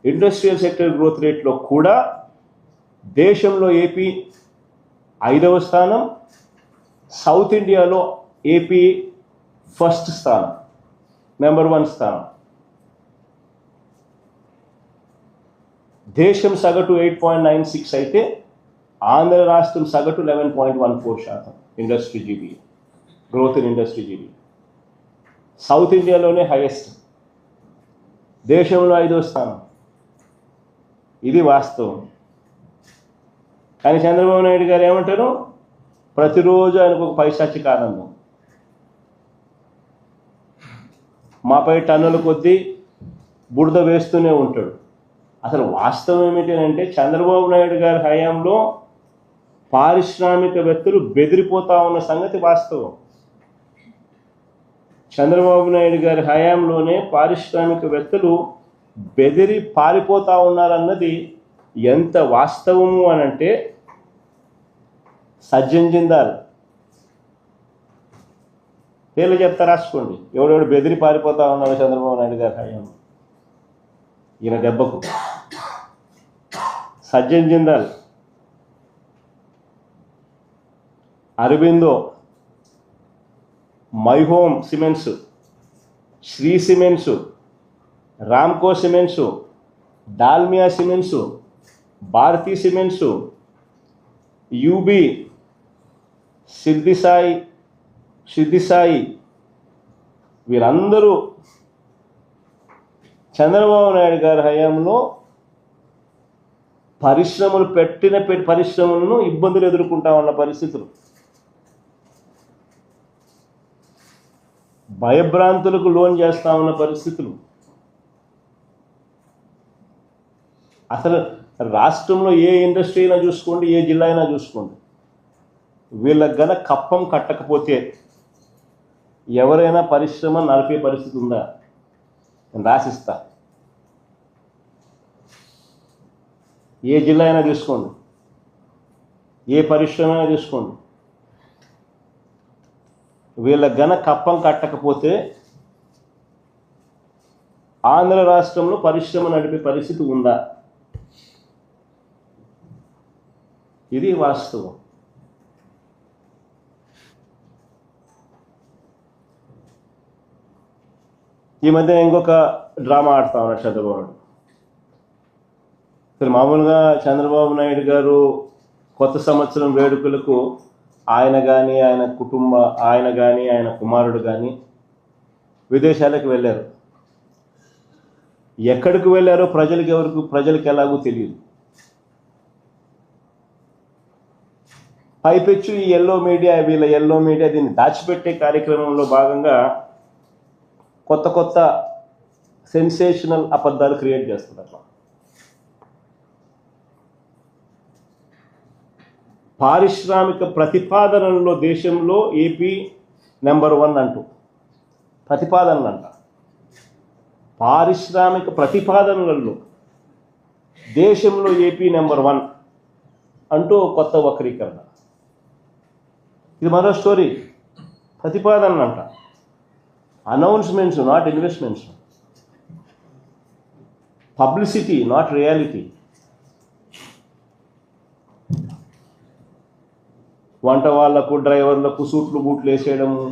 industrial sector growth రేట్లో కూడా దేశంలో ఏపీ 5వ స్థానం, సౌత్ ఇండియాలో ఏపీ ఫస్ట్ స్థానం, నెంబర్ 1 స్థానం. దేశం సగటు 8.96 అయితే ఆంధ్ర రాష్ట్రం సగటు 11.14% industry GB, growth in industry GB. South ఇండియాలోనే హైయెస్ట్, దేశంలో 5వ స్థానం. ఇది వాస్తవం. కానీ చంద్రబాబు నాయుడు గారు ఏమంటారు? ప్రతిరోజు ఆయనకు ఒక పైశాచిక ఆనందం. మాపై టన్నుల కొద్దీ బురద వేస్తూనే ఉంటాడు. అసలు వాస్తవం ఏమిటి అంటే చంద్రబాబు నాయుడు గారి హయాంలో పారిశ్రామికవేత్తలు బెదిరిపోతా ఉన్న సంగతి వాస్తవం. చంద్రబాబు నాయుడు గారి హయాంలోనే పారిశ్రామికవేత్తలు బెదిరి పారిపోతా ఉన్నారన్నది ఎంత వాస్తవము అని అంటే సజ్జన్ జిందాల్ పేర్లు చెప్తా, రాసుకోండి. ఎవడెవడు బెదిరి పారిపోతా ఉన్నాడు చంద్రబాబు నాయుడు గారి హయాంలో ఈయన దెబ్బకు. Sajjan Jindal, Aurobindo, my home cements, Sri cements, Ramco cements, Dalmia cements, Bharathi cements, UB, Siddhisai వీరందరూ చంద్రబాబు నాయుడు గారి హయాంలో పరిశ్రమలు పెట్టిన పరిశ్రమలను ఇబ్బందులు ఎదుర్కొంటా ఉన్న పరిస్థితులు, భయభ్రాంతులకు లోన్ చేస్తూ ఉన్న పరిస్థితులు. అసలు రాష్ట్రంలో ఏ ఇండస్ట్రీ అయినా చూసుకోండి, ఏ జిల్లా అయినా చూసుకోండి, వీళ్ళకి గన కప్పం కట్టకపోతే ఎవరైనా పరిశ్రమ నడిపే పరిస్థితి ఉందా? నేను రాసిస్తా. ఏ జిల్లా అయినా చూసుకోండి, ఏ పరిశ్రమ అయినా చూసుకోండి, వీళ్ళకి గన కప్పం కట్టకపోతే ఆంధ్ర రాష్ట్రంలో పరిశ్రమ నడిపే పరిస్థితి ఉందా? ఇది వాస్తవం. ఈ మధ్య ఇంకొక డ్రామా ఆడుతా ఉన్నాడు చంద్రబాబు నాయుడు. అసలు మామూలుగా చంద్రబాబు నాయుడు గారు కొత్త సంవత్సరం వేడుకలకు ఆయన కానీ ఆయన కుమారుడు కానీ విదేశాలకు వెళ్ళారు. ఎక్కడికి వెళ్ళారో ప్రజలకు ఎలాగో తెలియదు. పైపెచ్చు ఈ వీళ్ళ ఎల్లో మీడియా దీన్ని దాచిపెట్టే కార్యక్రమంలో భాగంగా కొత్త సెన్సేషనల్ అబద్ధాలు క్రియేట్ చేస్తున్నారు. పారిశ్రామిక ప్రతిపాదనల్లో దేశంలో ఏపీ నెంబర్ 1 అంటూ ప్రతిపాదనలు అంట. పారిశ్రామిక ప్రతిపాదనలలో దేశంలో ఏపీ నెంబర్ 1 అంటూ కొత్త వక్రీకరణ. ఇది మరో స్టోరీ. ప్రతిపాదనలు అంట, announcements not investments, publicity not reality. వంట వాళ్ళకు డ్రైవర్లకు సూట్లు బూట్లు వేసేయడము,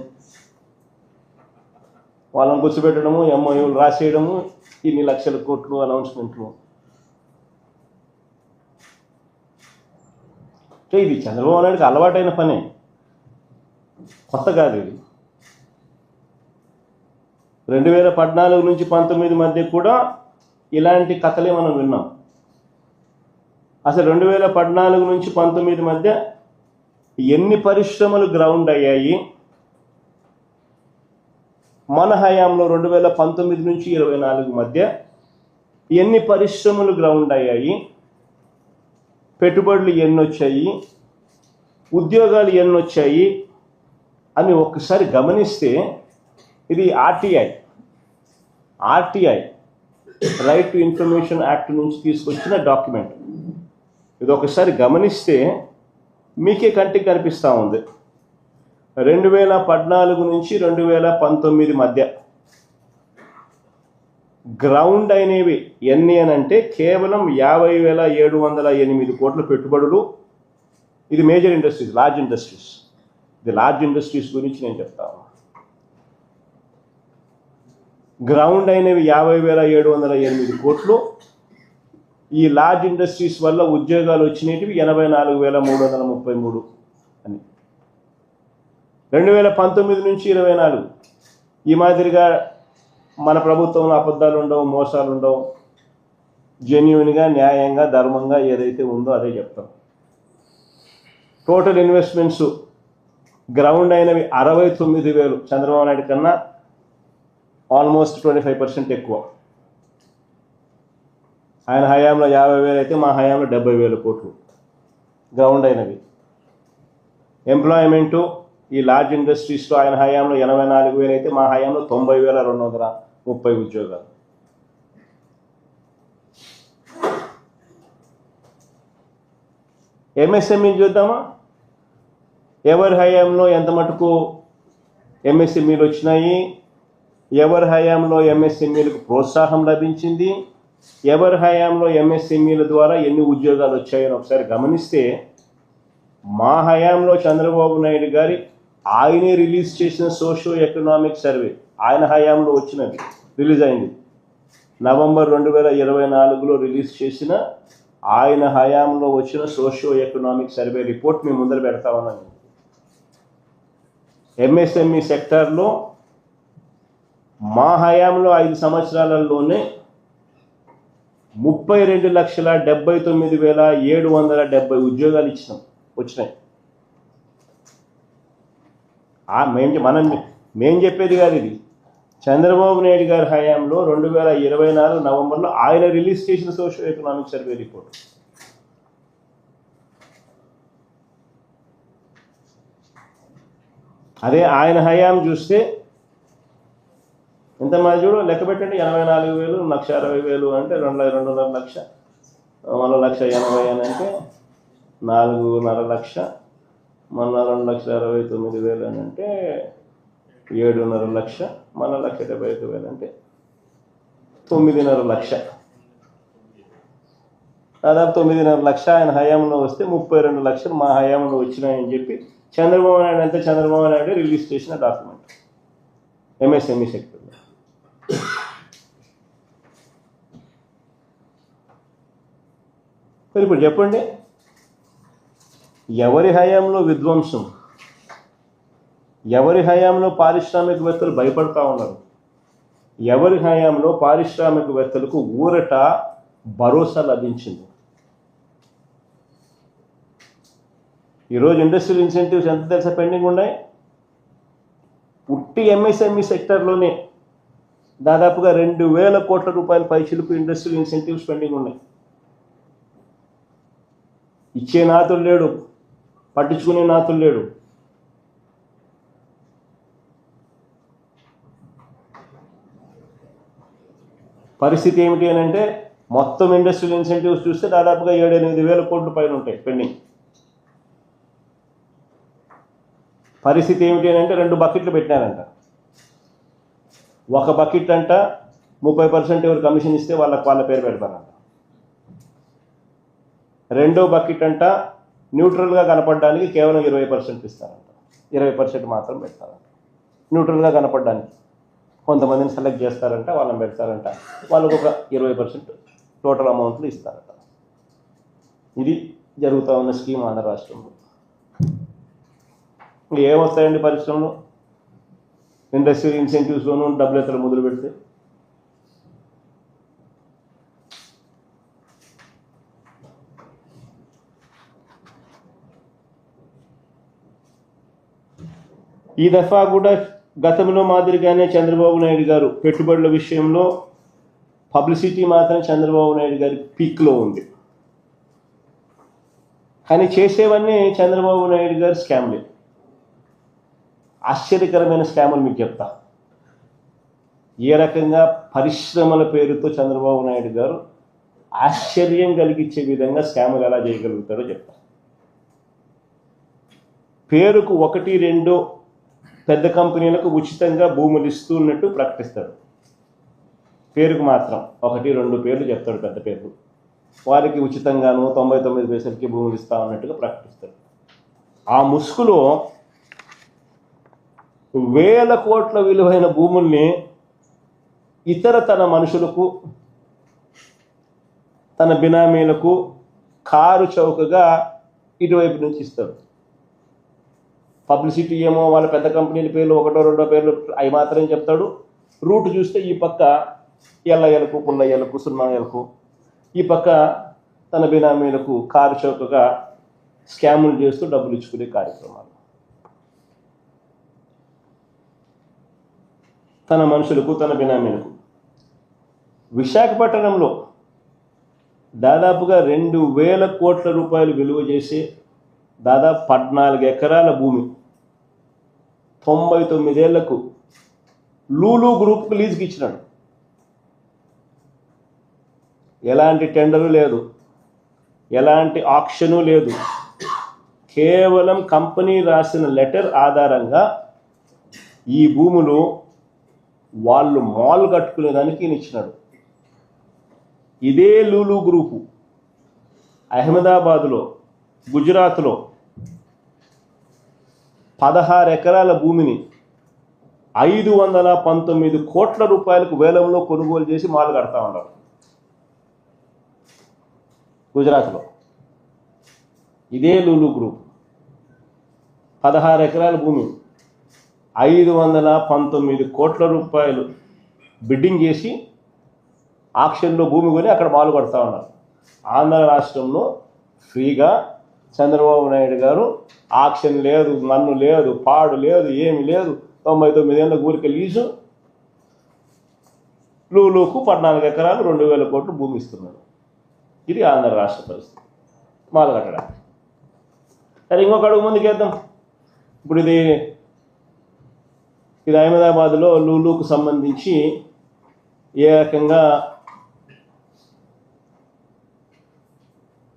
వాళ్ళని కూర్చోబెట్టడము, ఎంఓయూలు రాసేయడము, ఇన్ని లక్షల కోట్లు అనౌన్స్మెంట్లు. ఇది చంద్రబాబు నాయుడుకి అలవాటైన పనే, కొత్త కాదు ఇది. 2014 నుంచి 19 మధ్య కూడా ఇలాంటి కథలే మనం విన్నాం. అసలు 2014 నుంచి 19 మధ్య ఎన్ని పరిశ్రమలు గ్రౌండ్ అయ్యాయి? మన హయాంలో 2019 నుంచి 24 మధ్య ఎన్ని పరిశ్రమలు గ్రౌండ్ అయ్యాయి? పెట్టుబడులు ఎన్ని వచ్చాయి? ఉద్యోగాలు ఎన్ని వచ్చాయి అని ఒక్కసారి గమనిస్తే ఇది RTI right to information act నుంచి తీసుకొచ్చిన డాక్యుమెంట్. ఇది ఒకసారి గమనిస్తే మీకే కంటికి కనిపిస్తూ ఉంది. 2014 నుంచి 2019 మధ్య గ్రౌండ్ అయినవి ఎన్ని అని అంటే కేవలం 50,708 కోట్ల పెట్టుబడులు. ఇది మేజర్ ఇండస్ట్రీస్, లార్జ్ ఇండస్ట్రీస్. ఇది లార్జ్ ఇండస్ట్రీస్ గురించి నేను చెప్తాను. గ్రౌండ్ అయినవి 50,708 కోట్లు. ఈ లార్జ్ ఇండస్ట్రీస్ వల్ల ఉద్యోగాలు వచ్చినవి 84,333 అని. 2019 నుంచి 24 ఈ మాదిరిగా మన ప్రభుత్వంలో అబద్ధాలు ఉండవు, మోసాలు ఉండవు, జెన్యున్గా, న్యాయంగా, ధర్మంగా ఏదైతే ఉందో అదే చెప్తాం. టోటల్ ఇన్వెస్ట్మెంట్స్ గ్రౌండ్ అయినవి 69,000, చంద్రబాబు నాయుడు కన్నా ఆల్మోస్ట్ 25% ఎక్కువ. ఆయన హయాంలో 50,000 అయితే మా హయాంలో 70,000 కోట్లు గ్రౌండ్ అయినవి. ఎంప్లాయ్మెంటు ఈ లార్జ్ ఇండస్ట్రీస్లో ఆయన హయాంలో 84,000 అయితే మా హయాంలో 90,230 ఉద్యోగాలు. ఎంఎస్ఎంఈ చూద్దామా? ఎవరి హయాంలో ఎంత మటుకు ఎంఎస్ఎంఈలు వచ్చినాయి, ఎవరి హయాంలో ఎంఎస్ఎంఈలకు ప్రోత్సాహం లభించింది, ఎవరి హయాంలో ఎంఎస్ఎంఈల ద్వారా ఎన్ని ఉద్యోగాలు వచ్చాయని ఒకసారి గమనిస్తే, మా హయాంలో చంద్రబాబు నాయుడు గారి ఆయనే రిలీజ్ చేసిన సోషియో ఎకనామిక్ సర్వే, ఆయన హయాంలో వచ్చినది, రిలీజ్ అయింది నవంబర్ 2024లో రిలీజ్ చేసిన ఆయన హయాంలో వచ్చిన సోషియో ఎకనామిక్ సర్వే రిపోర్ట్ మేము ముందర పెడతామన్నాను. ఎంఎస్ఎంఈ సెక్టార్లో మా హయాంలో 5 సంవత్సరాలలోనే 32,79,770 ఉద్యోగాలు వచ్చినాయి. మేం చెప్పేది కాదు, ఇది చంద్రబాబు నాయుడు గారి హయాంలో 2024 నవంబర్లో ఆయన రిలీజ్ చేసిన సోషియో ఎకనామిక్ సర్వే రిపోర్ట్. అదే ఆయన హయాం చూస్తే ఎంత మంది చూడు, లెక్క పెట్టండి. 84,000, 1,60,000 అంటే 2.5 లక్ష, 1,80,000 అని అంటే 4.5 లక్ష, మొన్న 2,69,000 అని అంటే 7.5 లక్ష, మళ్ళీ 1,75,000 అంటే 9.5 లక్ష. దాదాపు 9.5 లక్ష ఆయన హయాంలో వస్తే 32 లక్షలు మా హయాంలో వచ్చినాయని చెప్పి చంద్రబాబు నాయుడు రిలీజ్ చేసిన డాక్యుమెంట్ ఎంఎస్ఎంఈ సెక్టర్లో. మరి ఇప్పుడు చెప్పండి, ఎవరి హయాంలో విధ్వంసం, ఎవరి హయాంలో పారిశ్రామికవేత్తలు భయపడతా ఉన్నారు, ఎవరి హయాంలో పారిశ్రామికవేత్తలకు ఊరట, భరోసా లభించింది. ఈరోజు ఇండస్ట్రియల్ ఇన్సెంటివ్స్ ఎంత తెలుసా పెండింగ్ ఉన్నాయి? పుట్టి ఎంఎస్ఎంఈ సెక్టర్లోనే దాదాపుగా 2,000 కోట్ల రూపాయల పైచిలుకు ఇండస్ట్రియల్ ఇన్సెంటివ్స్ పెండింగ్ ఉన్నాయి. ఇచ్చే నాతులు లేడు, పట్టించుకునే నాతులు లేడు. పరిస్థితి ఏమిటి అని అంటే, మొత్తం ఇండస్ట్రియల్ ఇన్సెంటివ్స్ చూస్తే దాదాపుగా 7-8 కోట్ల పైన ఉంటాయి పెండింగ్. పరిస్థితి ఏమిటి అని అంటే, 2 బకెట్లు పెట్టినారంట. ఒక బకెట్ అంట 30% ఎవరు కమిషన్ ఇస్తే వాళ్ళ పేరు పెడతారంట. రెండో బకెట్ అంట న్యూట్రల్గా కనపడడానికి కేవలం 20% ఇస్తారంట. 20% మాత్రం పెడతారంట న్యూట్రల్గా కనపడడానికి. కొంతమందిని సెలెక్ట్ చేస్తారంట, వాళ్ళని పెడతారంట, వాళ్ళకు ఒక 20% టోటల్ అమౌంట్లు ఇస్తారట. ఇది జరుగుతూ ఉన్న స్కీమ్ ఆంధ్ర రాష్ట్రంలో. ఏమొస్తాయండి పరిశ్రమలు? ఇండస్ట్రియల్ ఇన్సెంటివ్స్లోనూ డబ్బులు ఎక్కడ మొదలు పెడితే ఈ దఫా కూడా గతంలో మాదిరిగానే చంద్రబాబు నాయుడు గారు పెట్టుబడుల విషయంలో పబ్లిసిటీ మాత్రం చంద్రబాబు నాయుడు గారి పీక్లో ఉంది. కానీ చేసేవన్నీ చంద్రబాబు నాయుడు గారి స్కామ్లే. ఆశ్చర్యకరమైన స్కాములు మీకు చెప్తా. ఏ రకంగా పరిశ్రమల పేరుతో చంద్రబాబు నాయుడు గారు ఆశ్చర్యం కలిగించే విధంగా స్కాములు ఎలా చేయగలుగుతారో చెప్తా. పేరుకు 1-2 పెద్ద కంపెనీలకు ఉచితంగా భూములు ఇస్తున్నట్టు ప్రకటిస్తాడు. పేరుకు మాత్రం 1-2 పేర్లు చెప్తాడు, పెద్ద పేర్లు. వారికి ఉచితంగాను 99 పైసలకి భూములు ఇస్తా ఉన్నట్టుగా ప్రకటిస్తాడు. ఆ ముసుగులో 1,000 కోట్ల విలువైన భూముల్ని ఇతర తన మనుషులకు తన బినామీలకు కారు చౌకగా ఇటువైపు నుంచి ఇస్తాడు. పబ్లిసిటీ ఏమో వాళ్ళ పెద్ద కంపెనీల పేర్లు, ఒకటో రెండో పేర్లు అవి మాత్రం చెప్తాడు. రూట్ చూస్తే ఈ పక్క ఎల్లయ్యలకు, పుల్లయ్యలకు, సున్నయ్యలకు, ఈ పక్క తన బినామీలకు కారు చౌకగా స్కాములు చేస్తూ డబ్బులు ఇచ్చుకునే కార్యక్రమాలు. తన మనుషులకు, తన బినామీలకు. విశాఖపట్నంలో దాదాపుగా 2,000 కోట్ల రూపాయలు విలువ చేసే దాదాపు 14 ఎకరాల భూమి 99 ఏళ్లకు లూలు గ్రూప్కు లీజుకి ఇచ్చినాడు. ఎలాంటి టెండరు లేదు, ఎలాంటి ఆక్షను లేదు. కేవలం కంపెనీ రాసిన లెటర్ ఆధారంగా ఈ భూములు వాళ్ళు మాల్ కట్టుకునేదానికి ఈయన ఇచ్చినాడు. ఇదే లూలు గ్రూపు అహ్మదాబాద్లో, గుజరాత్లో 16 ఎకరాల భూమిని 519 కోట్ల రూపాయలకు వేలంలో కొనుగోలు చేసి మాల్ కడతా ఉన్నారు. గుజరాత్లో ఇదే లూలు గ్రూప్ 16 ఎకరాల భూమి 519 కోట్ల రూపాయలు బిడ్డింగ్ చేసి ఆక్షన్లో భూమి కొని అక్కడ మాలు కడతా ఉన్నారు. ఆంధ్ర రాష్ట్రంలో ఫ్రీగా చంద్రబాబు నాయుడు గారు ఆక్షన్ లేదు, మన్ను లేదు, పాడు లేదు, ఏమి లేదు, 99 ఏళ్ళ ఊరికి లీజు లూలుకు 14 ఎకరాలు 2,000 కోట్లు భూమి ఇస్తున్నారు. ఇది ఆంధ్ర రాష్ట్ర పరిస్థితి మాలు కట్టడానికి. సరే, ఇంకొక అడుగు ముందుకేద్దాం. ఇప్పుడు ఇది అహ్మదాబాద్లో లూలుకు సంబంధించి ఏ రకంగా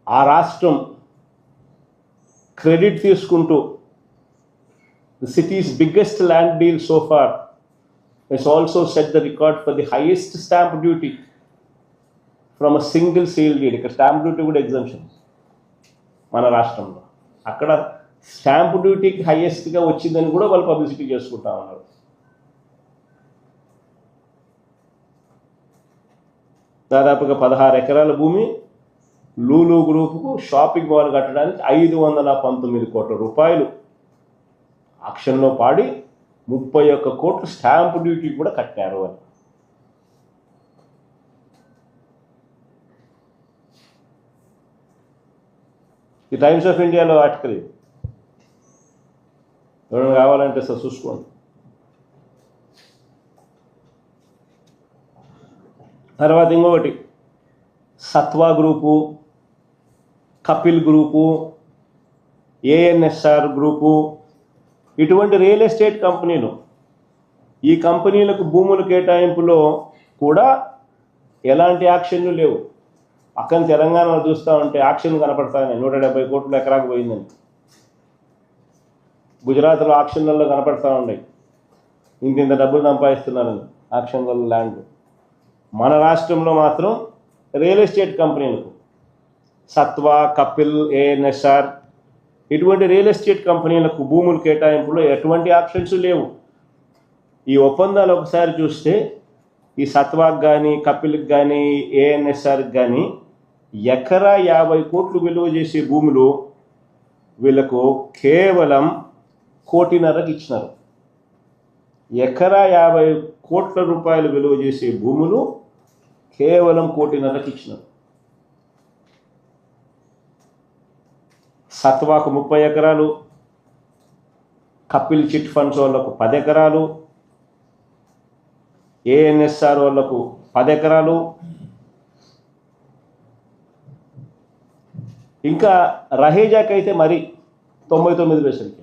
ఆ రాష్ట్రం క్రెడిట్ తీసుకుంటూ the city's biggest land deal so far has also set the record for the highest stamp duty from a single sale deal. ఇక్కడ స్టాంప్ డ్యూటీ కూడా ఎగ్జంప్షన్ మన రాష్ట్రంలో. అక్కడ స్టాంప్ డ్యూటీకి హైయెస్ట్గా వచ్చిందని కూడా వాళ్ళు పబ్లిసిటీ చేసుకుంటా ఉన్నారు. దాదాపుగా 16 ఎకరాల భూమి లూలు గ్రూపుకు షాపింగ్ మాల్ కట్టడానికి 519 కోట్ల రూపాయలు ఆక్షన్లో పాడి 31 కోట్లు స్టాంప్ డ్యూటీ కూడా కట్టారు అని. ఈ టైమ్స్ ఆఫ్ ఇండియాలో ఆర్టికల్ ఎవరైనా కావాలంటే సార్ చూసుకోండి. తర్వాత ఇంకొకటి Satva group, Kapil group, ANSR group, ఇటువంటి రియల్ ఎస్టేట్ కంపెనీలు. ఈ కంపెనీలకు భూముల కేటాయింపులో కూడా ఎలాంటి యాక్షన్లు లేవు. పక్కన తెలంగాణలో చూస్తూ ఉంటే యాక్షన్లు కనపడతాయి. 170 కోట్ల ఎకరాకు పోయిందని గుజరాత్లో ఆక్షన్లలో కనపడతా ఉన్నాయి. ఇంత డబ్బులు సంపాదిస్తున్నారని ఆక్షన్లలో ల్యాండ్. మన రాష్ట్రంలో మాత్రం రియల్ ఎస్టేట్ కంపెనీలకు సత్వా, కపిల్, ఏఎన్ఎస్ఆర్ ఇటువంటి రియల్ ఎస్టేట్ కంపెనీలకు భూముల కేటాయింపులో ఎటువంటి ఆప్షన్స్ లేవు. ఈ ఒప్పందాలు ఒకసారి చూస్తే ఈ సత్వాకి కానీ, కపిల్కి కానీ, ఏఎన్ఎస్ఆర్కి కానీ ఎకరా 50 కోట్లు విలువ చేసే భూములు వీళ్ళకు కేవలం 1.5 కోటికి ఇచ్చినారు. ఎకరా 50 కోట్ల రూపాయలు విలువ చేసే భూములు కేవలం 1.5 కోటికి ఇచ్చినారు. సత్వాకు 30 ఎకరాలు, కపిల్ చిట్ ఫండ్స్ వాళ్ళకు 10 ఎకరాలు, ఏఎన్ఎస్ఆర్ వాళ్ళకు 10 ఎకరాలు, ఇంకా రహేజాకి అయితే మరి 99 పైసలకి.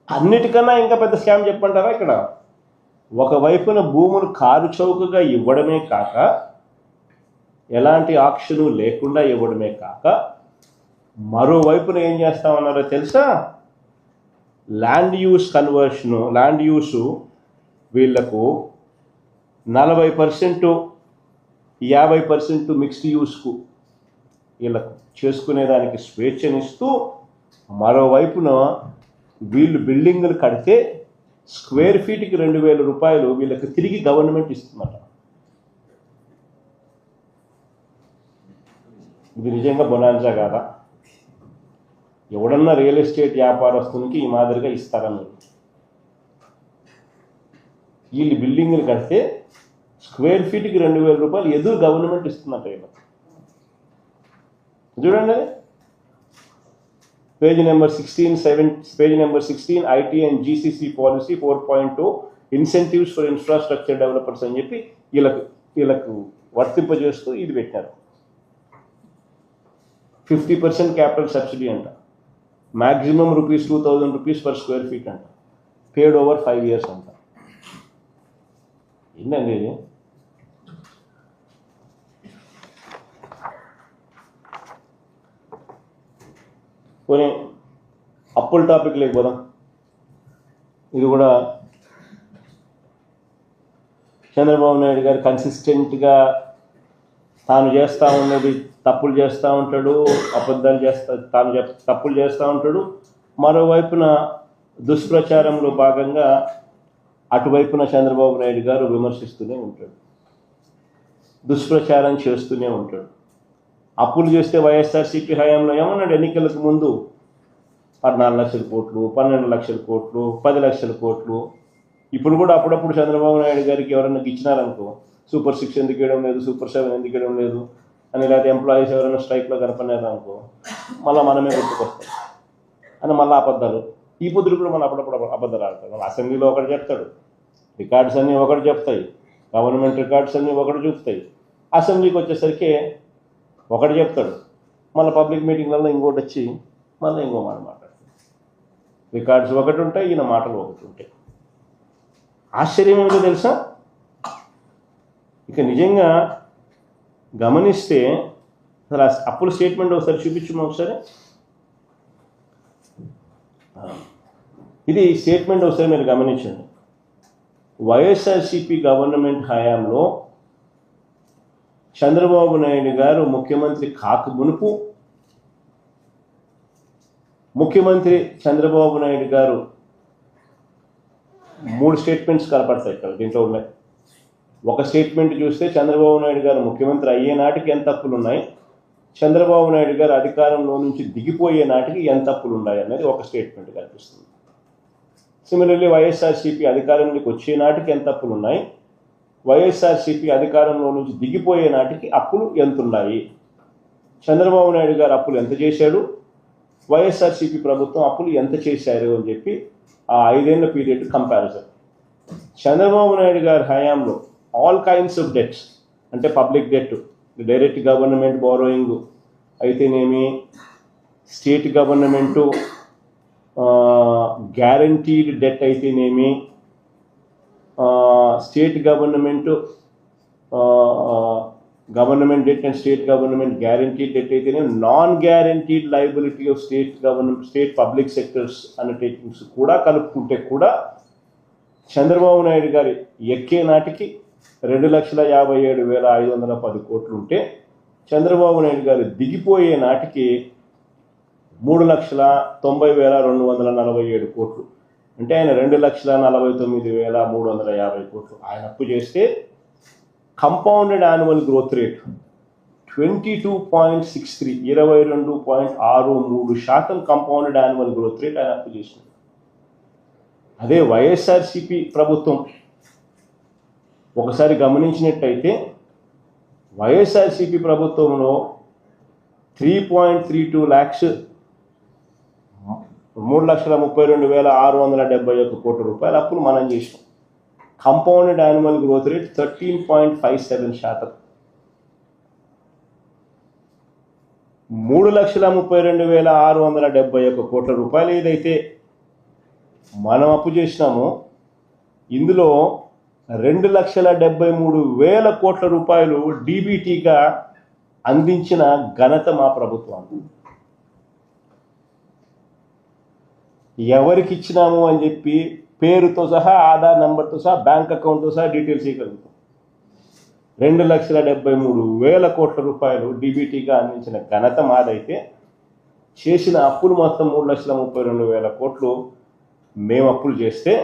అన్నిటికన్నా ఇంకా పెద్ద స్కామ్ చెప్పంటారా ఇక్కడ? ఒకవైపున భూములు కారు చౌకగా ఇవ్వడమే కాక, ఎలాంటి ఆక్షను లేకుండా ఇవ్వడమే కాక, మరోవైపున ఏం చేస్తామన్నారో తెలుసా? ల్యాండ్ యూస్ కన్వర్షను, ల్యాండ్ యూసు వీళ్లకు 40%, 50% మిక్స్డ్ యూస్కు వీళ్ళకు చేసుకునేదానికి స్వేచ్ఛనిస్తూ, మరోవైపున వీళ్ళు బిల్డింగులు కడితే స్క్వేర్ ఫీట్కి 2,000 రూపాయలు వీళ్ళకి తిరిగి గవర్నమెంట్ ఇస్తుందట. ఇది నిజంగా బొనాన్సా కాదా? ఎవడన్నా రియల్ ఎస్టేట్ వ్యాపారస్తునికి ఈ మాదిరిగా ఇస్తారా మీరు? వీళ్ళు బిల్డింగ్లు కడితే స్క్వేర్ ఫీట్కి 2,000 రూపాయలు ఎదురు గవర్నమెంట్ ఇస్తున్నట్టు వీళ్ళకి. చూడండి page number 16 IT and GCC policy 4.2 incentives for infrastructure developers అని చెప్పి వీళ్ళకు వర్తింపజేస్తూ ఇది పెట్టారు. 50% క్యాపిటల్ సబ్సిడీ అంట, మ్యాక్సిమం ₹2,000 పర్ స్క్వేర్ ఫీట్ అంట, పేడ్ ఓవర్ 5 years అంట. ఏంటండి ఇది? పోనీ అప్పుల టాపిక్ లేకపోదాం. ఇది కూడా చంద్రబాబు నాయుడు గారు కన్సిస్టెంట్గా తాను చేస్తూ ఉన్నది తప్పులు చేస్తూ ఉంటాడు, అబద్ధాలు తప్పులు చేస్తూ ఉంటాడు. మరోవైపున దుష్ప్రచారంలో భాగంగా అటువైపున చంద్రబాబు నాయుడు గారు విమర్శిస్తూనే ఉంటాడు, దుష్ప్రచారం చేస్తూనే ఉంటాడు. అప్పులు చేస్తే వైఎస్ఆర్సీపీ హయాంలో ఏమన్నాడు? ఎన్నికలకు ముందు 14 లక్షల కోట్లు, 12 లక్షల కోట్లు, 10 లక్షల కోట్లు. ఇప్పుడు కూడా అప్పుడప్పుడు చంద్రబాబు నాయుడు గారికి ఎవరన్నా ఇచ్చినారనుకో, సూపర్ 6 ఎందుకు ఇవ్వడం లేదు, సూపర్ 7 ఎందుకు ఇవ్వడం లేదు అని, లేకపోతే ఎంప్లాయీస్ ఎవరైనా స్ట్రైక్లో కనపడినారనుకో మళ్ళీ మనమే గుర్తుకొస్తాం అని మళ్ళీ అబద్ధాలు. ఈ పొద్దులు కూడా మనం అప్పుడప్పుడు అబద్ధాలు ఆడతాం. అసెంబ్లీలో ఒకటి చెప్తాడు, రికార్డ్స్ అన్నీ ఒకటి చెప్తాయి, గవర్నమెంట్ రికార్డ్స్ అన్నీ ఒకటి చూపుతాయి. అసెంబ్లీకి వచ్చేసరికి ఒకటి చెప్తాడు, మళ్ళీ పబ్లిక్ మీటింగ్లలో ఇంకోటి వచ్చి మళ్ళీ ఇంకో మాట మాట్లాడతాడు. రికార్డ్స్ ఒకటి ఉంటాయి, ఈయన మాటలు ఒకటి ఉంటాయి. ఆశ్చర్యం ఏమిటో తెలుసా? ఇక నిజంగా గమనిస్తే అసలు అప్పుల స్టేట్మెంట్ ఒకసారి చూపించము ఒకసారి. ఇది స్టేట్మెంట్ ఒకసారి మీరు గమనించండి. వైఎస్ఆర్సీపీ గవర్నమెంట్ హయాంలో చంద్రబాబు నాయుడు గారు ముఖ్యమంత్రి కాక మునుపు, ముఖ్యమంత్రి చంద్రబాబు నాయుడు గారు 3 స్టేట్మెంట్స్ కనపడతాయి ఇక్కడ, దీంట్లో ఉన్నాయి. ఒక స్టేట్మెంట్ చూస్తే చంద్రబాబు నాయుడు గారు ముఖ్యమంత్రి అయ్యే నాటికి ఎంత అప్పులు ఉన్నాయి, చంద్రబాబు నాయుడు గారు అధికారంలో నుంచి దిగిపోయే నాటికి ఎంత అప్పులు ఉన్నాయి అనేది ఒక స్టేట్మెంట్ కనిపిస్తుంది. సిమిలర్లీ వైఎస్ఆర్సీపీ అధికారంలోకి వచ్చే నాటికి ఎంత అప్పులు ఉన్నాయి, వైఎస్ఆర్సీపీ అధికారంలో నుంచి దిగిపోయే నాటికి అప్పులు ఎంత ఉన్నాయి, చంద్రబాబు నాయుడు గారు అప్పులు ఎంత చేశాడు, వైఎస్ఆర్సీపీ ప్రభుత్వం అప్పులు ఎంత చేశారు అని చెప్పి ఆ 5 ఏళ్ల పీరియడ్ కంపారిజన్. చంద్రబాబు నాయుడు గారి హయాంలో ఆల్ కైండ్స్ ఆఫ్ డెట్స్, అంటే public debt, direct government borrowing అయితేనేమి, స్టేట్ గవర్నమెంటు గ్యారంటీడ్ డెట్ అయితేనేమి, state government debt and state government guaranteed debt అయితేనేమి, non guaranteed liability of state public sectors undertakings కూడా కలుపుకుంటే కూడా చంద్రబాబు నాయుడు గారి ఎక్కే నాటికి 2,57,510 కోట్లు ఉంటే, చంద్రబాబు నాయుడు గారు దిగిపోయే నాటికి 3,90,247 కోట్లు. అంటే ఆయన 2,49,350 కోట్లు ఆయన అప్పు చేస్తే compounded annual growth rate 22.63, 22.63% compounded annual growth rate ఆయన అప్పు చేసినాడు. అదే వైఎస్ఆర్సీపీ ప్రభుత్వం ఒకసారి గమనించినట్టయితే, వైఎస్ఆర్సీపీ ప్రభుత్వంలో 3.32 lakhs 3,32,671 కోట్ల రూపాయల అప్పులు మనం చేసినాం. Compounded annual growth rate 13.57%. 3,32,671 కోట్ల రూపాయలు ఏదైతే మనం అప్పు చేసినామో, ఇందులో 2,73,000 కోట్ల రూపాయలు డీబీటీగా అందించిన ఘనత మా ప్రభుత్వానికి. ఎవరికి ఇచ్చినాము అని చెప్పి పేరుతో సహా, ఆధార్ నెంబర్తో సహా, బ్యాంక్ అకౌంట్తో సహా డీటెయిల్స్ ఇవ్వగలుగుతాం. 2,73,000 కోట్ల రూపాయలు డీబీటీగా అందించిన ఘనత మాదైతే, చేసిన అప్పులు మొత్తం 3,32,000 కోట్లు మేము అప్పులు చేస్తే,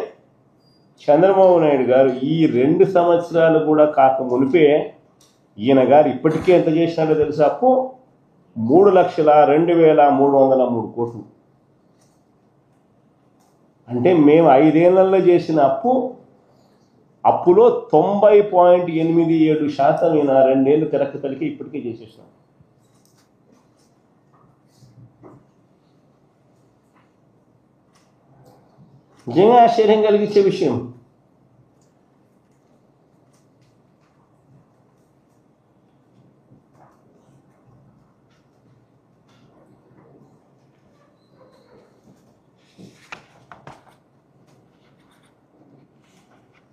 చంద్రబాబు నాయుడు గారు ఈ 2 సంవత్సరాలు కూడా కాక మునిపే ఈయన గారు ఇప్పటికే ఎంత చేసినాడో తెలుసా? అప్పు 3,02,303 కోట్లు. అంటే మేము 5 ఏళ్లలో చేసిన అప్పులో 90.87% ఈయన 2 ఏళ్ళు తిరక్కతలికి ఇప్పటికే చేసేసాం. నిజంగా ఆశ్చర్యం కలిగించే విషయం.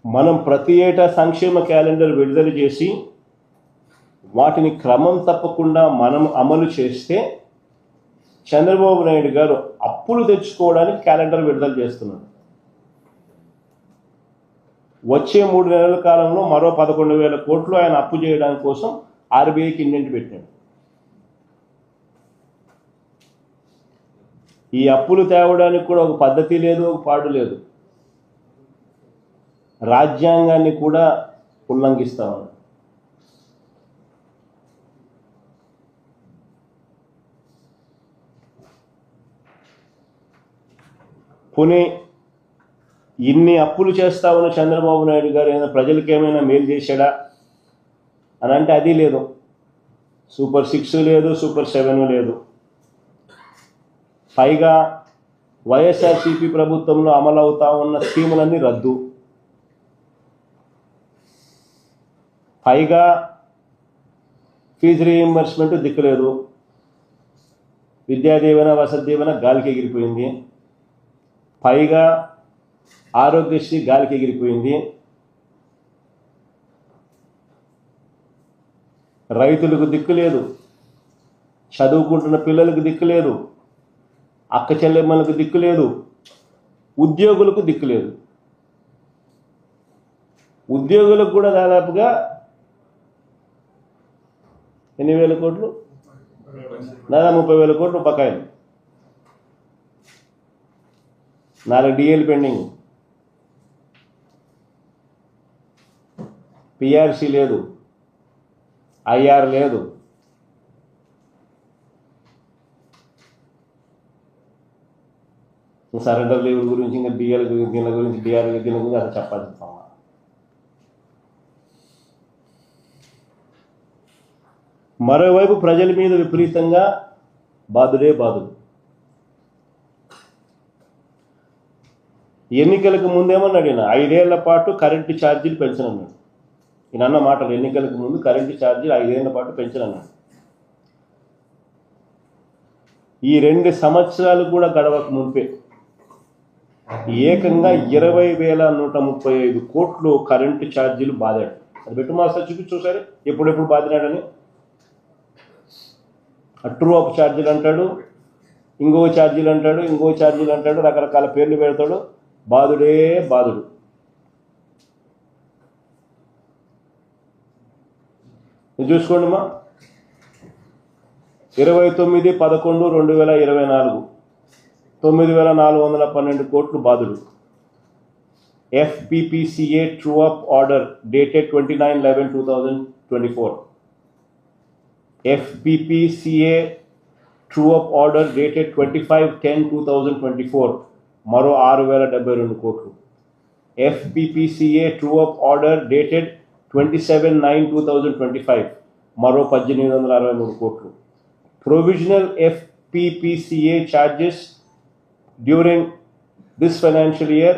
మనం ప్రతి ఏటా సంక్షేమ క్యాలెండర్ విడుదల చేసి వాటిని క్రమం తప్పకుండా మనం అమలు చేస్తే చంద్రబాబు నాయుడు గారు అప్పులు తెచ్చుకోవడానికి క్యాలెండర్ విడుదల చేస్తున్నాడు. వచ్చే 3 నెలల కాలంలో మరో 11,000 కోట్లు ఆయన అప్పు చేయడానికి కోసం ఆర్బీఐకి ఇండెంట్ పెట్టాడు. ఈ అప్పులు తేవడానికి కూడా ఒక పద్ధతి లేదు, ఒక పాడు లేదు. రాజ్యాంగాన్ని కూడా ఉల్లంఘిస్తా ఉన్నాడు. పోనీ ఇన్ని అప్పులు చేస్తా ఉన్న చంద్రబాబు నాయుడు గారు ఏమైనా ప్రజలకు ఏమైనా మేలు చేశాడా అని అంటే అది లేదు. సూపర్ 6 లేదు, సూపర్ 7 లేదు. పైగా వైఎస్ఆర్సీపీ ప్రభుత్వంలో అమలు అవుతా ఉన్న స్కీములన్నీ రద్దు. పైగా ఫీజు రీయింబర్స్మెంట్ దిక్కులేదు. విద్యాదీవెన, వసతి దీవెన గాలికి ఎగిరిపోయింది. పైగా ఆరోగ్యశ్రీ గాలికి ఎగిరిపోయింది. రైతులకు దిక్కు లేదు, చదువుకుంటున్న పిల్లలకు దిక్కు లేదు, అక్క చెల్లెమ్మలకు దిక్కు లేదు, ఉద్యోగులకు దిక్కు లేదు. ఉద్యోగులకు కూడా దాదాపుగా 8,000 కోట్లు, దాదాపు 30,000 కోట్లు బకాయిలు. 4 డిఏలు పెండింగ్. పిఆర్సీ లేదు, ఐఆర్ లేదు. సరెండర్ లీవ్ గురించి, ఇంకా డిఎల్ దీని గురించి, డిఆర్ దీని గురించి అది చెప్పాల్సి. మరోవైపు ప్రజల మీద విపరీతంగా బాధుడే బాధుడు. ఎన్నికలకు ముందేమన్నాడు ఈయన, 5 ఏళ్ల పాటు కరెంటు ఛార్జీలు పెంచనన్నాడు. ఈయన అన్న మాటలు, ఎన్నికలకు ముందు కరెంటు ఛార్జీలు 5 ఏళ్ల పాటు పెంచనన్నాడు. ఈ 2 సంవత్సరాలు కూడా గడవక మునిపే ఏకంగా 20,135 కోట్లు కరెంటు ఛార్జీలు బాధాడు. అది పెట్టు మాస్టర్ చూపించు సరే ఎప్పుడెప్పుడు బాధినాడని. ట్రూ అప్ ఛార్జీలు అంటాడు, ఇంకో ఛార్జీలు అంటాడు, రకరకాల పేర్లు పెడతాడు. బాధుడే బాధుడు. చూసుకోండి మా 29/11/2024 9,412 కోట్లు బాధుడు. FPPCA true up order dated 29/11/2024. FPPCA true up order dated 25/10/2024 మరో 6,072 కోట్లు. FPPCA true up order dated 27/9/2025 మరో 1,863 కోట్లు. Provisional FPPCA charges during this financial year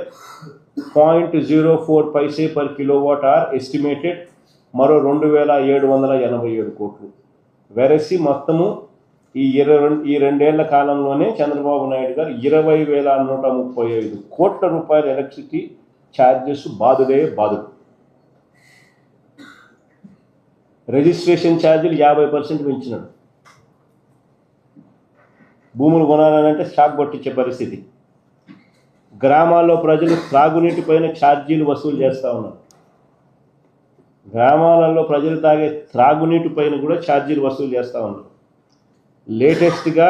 0.04 paise per kilowatt hour estimated మరో 2,787 కోట్లు. వెరసి మొత్తము ఈ 2 ఏళ్ల కాలంలోనే చంద్రబాబు నాయుడు గారు 20,135 కోట్ల రూపాయల ఎలక్ట్రిసిటీ ఛార్జెస్ బాధుడే బాధుడు. రిజిస్ట్రేషన్ ఛార్జీలు 50% పెంచినాడు. భూములు కొనాలంటే షాక్ పట్టించే పరిస్థితి. గ్రామాల్లో ప్రజలు త్రాగునీటి పైన ఛార్జీలు వసూలు చేస్తూ ఉన్నారు. గ్రామాలలో ప్రజలు తాగే త్రాగునీటి పైన కూడా ఛార్జీలు వసూలు చేస్తూ ఉన్నారు. లేటెస్ట్గా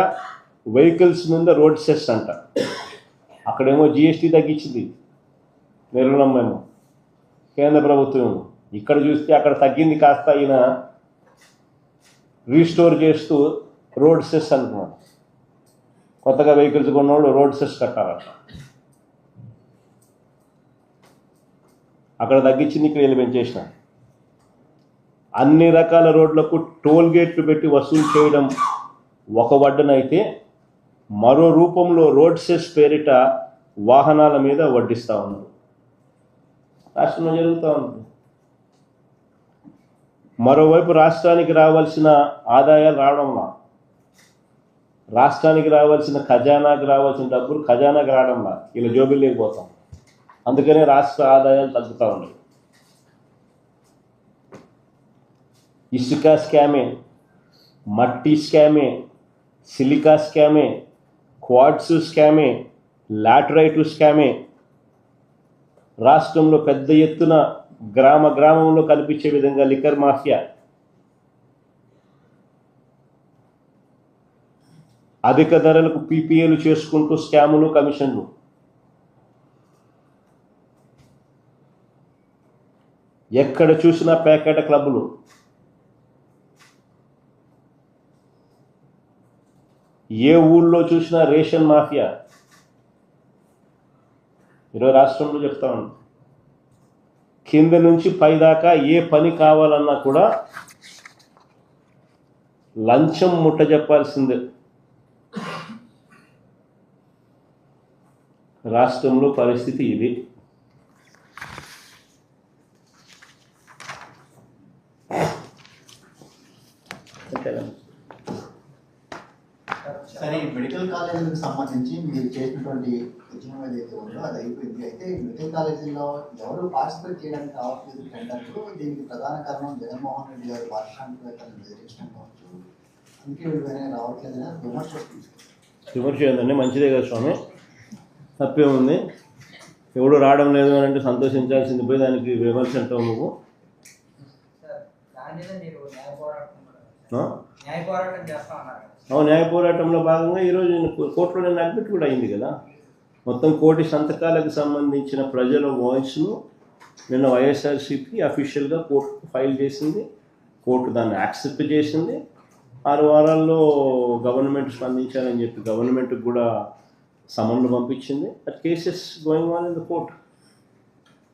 వెహికల్స్ మీద రోడ్ సెస్ అంట. అక్కడేమో GST తగ్గించింది నిర్మలమ్మేమో కేంద్ర ప్రభుత్వం. ఇక్కడ చూస్తే అక్కడ తగ్గింది కాస్త ఈయన రీస్టోర్ చేస్తూ రోడ్ సెస్ అంటున్నాడు. కొత్తగా వెహికల్స్ కొన్నవాడు రోడ్ సెస్ కట్టాలట. అక్కడ తగ్గించింది, ఇక్కడ వీళ్ళు పెంచేసిన. అన్ని రకాల రోడ్లకు టోల్ గేట్లు పెట్టి వసూలు చేయడం ఒక వడ్డనైతే, మరో రూపంలో రోడ్ సెస్ పేరిట వాహనాల మీద వడ్డిస్తూ ఉన్నారు. రాష్ట్రంలో జరుగుతూ ఉంటుంది. మరోవైపు రాష్ట్రానికి రావాల్సిన ఆదాయాలు రావడంలా, రాష్ట్రానికి రావాల్సిన ఖజానాకు రావాల్సిన డబ్బులు ఖజానాకు రావడంలా, ఇలా జోబులు లేకపోతాం. అందుకనే రాష్ట్ర ఆదాయాలు తగ్గుతూ ఉన్నాయి. ఇసుక స్కామే, మట్టి స్కామే, సిలికా స్కామే, క్వార్ట్స్ స్కామే, లాటరైట్ స్కామే. రాష్ట్రంలో పెద్ద ఎత్తున గ్రామంలో కనిపించే విధంగా లిక్కర్ మాఫియా, అధిక ధరలకు పీపీఏలు చేసుకుంటూ స్కాములు, కమిషన్లు. ఎక్కడ చూసినా ప్యాకెట్ క్లబ్బులు. ఏ ఊళ్ళో చూసినా రేషన్ మాఫియా. ఈరోజు రాష్ట్రంలో చెప్తా ఉన్నాను, కింద నుంచి పై దాకా ఏ పని కావాలన్నా కూడా లంచం ముట్ట చెప్పాల్సిందే. రాష్ట్రంలో పరిస్థితి ఇది. సరే, ఈ మెడికల్ కాలేజీలకు సంబంధించి మీరు చేసినటువంటి ఉద్యమం ఏదైతే ఉందో అది అయిపోయింది. అయితే మెడికల్ కాలేజీలో ఎవరు పార్టిసిపేట్ చేయడానికి రావట్లేదు టెండర్లు. దీనికి ప్రధాన కారణం జగన్మోహన్ రెడ్డి గారు పారిశ్రామికవేత్తలను బెదిరించడం కావచ్చు. అందుకే వీళ్ళు రావట్లేదని విమర్శ ఏంటంటే మంచిదే కదా స్వామి, తప్పేముంది. ఎవడు రావడం లేదు అని అంటే సంతోషించాల్సింది పోయి దానికి విమర్శ అంటావు నువ్వు. న్యాయ పోరాటంలో భాగంగా ఈరోజు కోర్టులో నేను అడ్మిట్ కూడా అయింది కదా. మొత్తం 1 కోటి సంతకాలకు సంబంధించిన ప్రజల వాయిస్ను నిన్న వైఎస్ఆర్సీపీ అఫీషియల్గా కోర్టుకు ఫైల్ చేసింది. కోర్టు దాన్ని యాక్సెప్ట్ చేసింది. 6 వారాల్లో గవర్నమెంట్ స్పందించాలని చెప్పి గవర్నమెంట్కి కూడా సమన్లు పంపించింది. That cases going on in the court.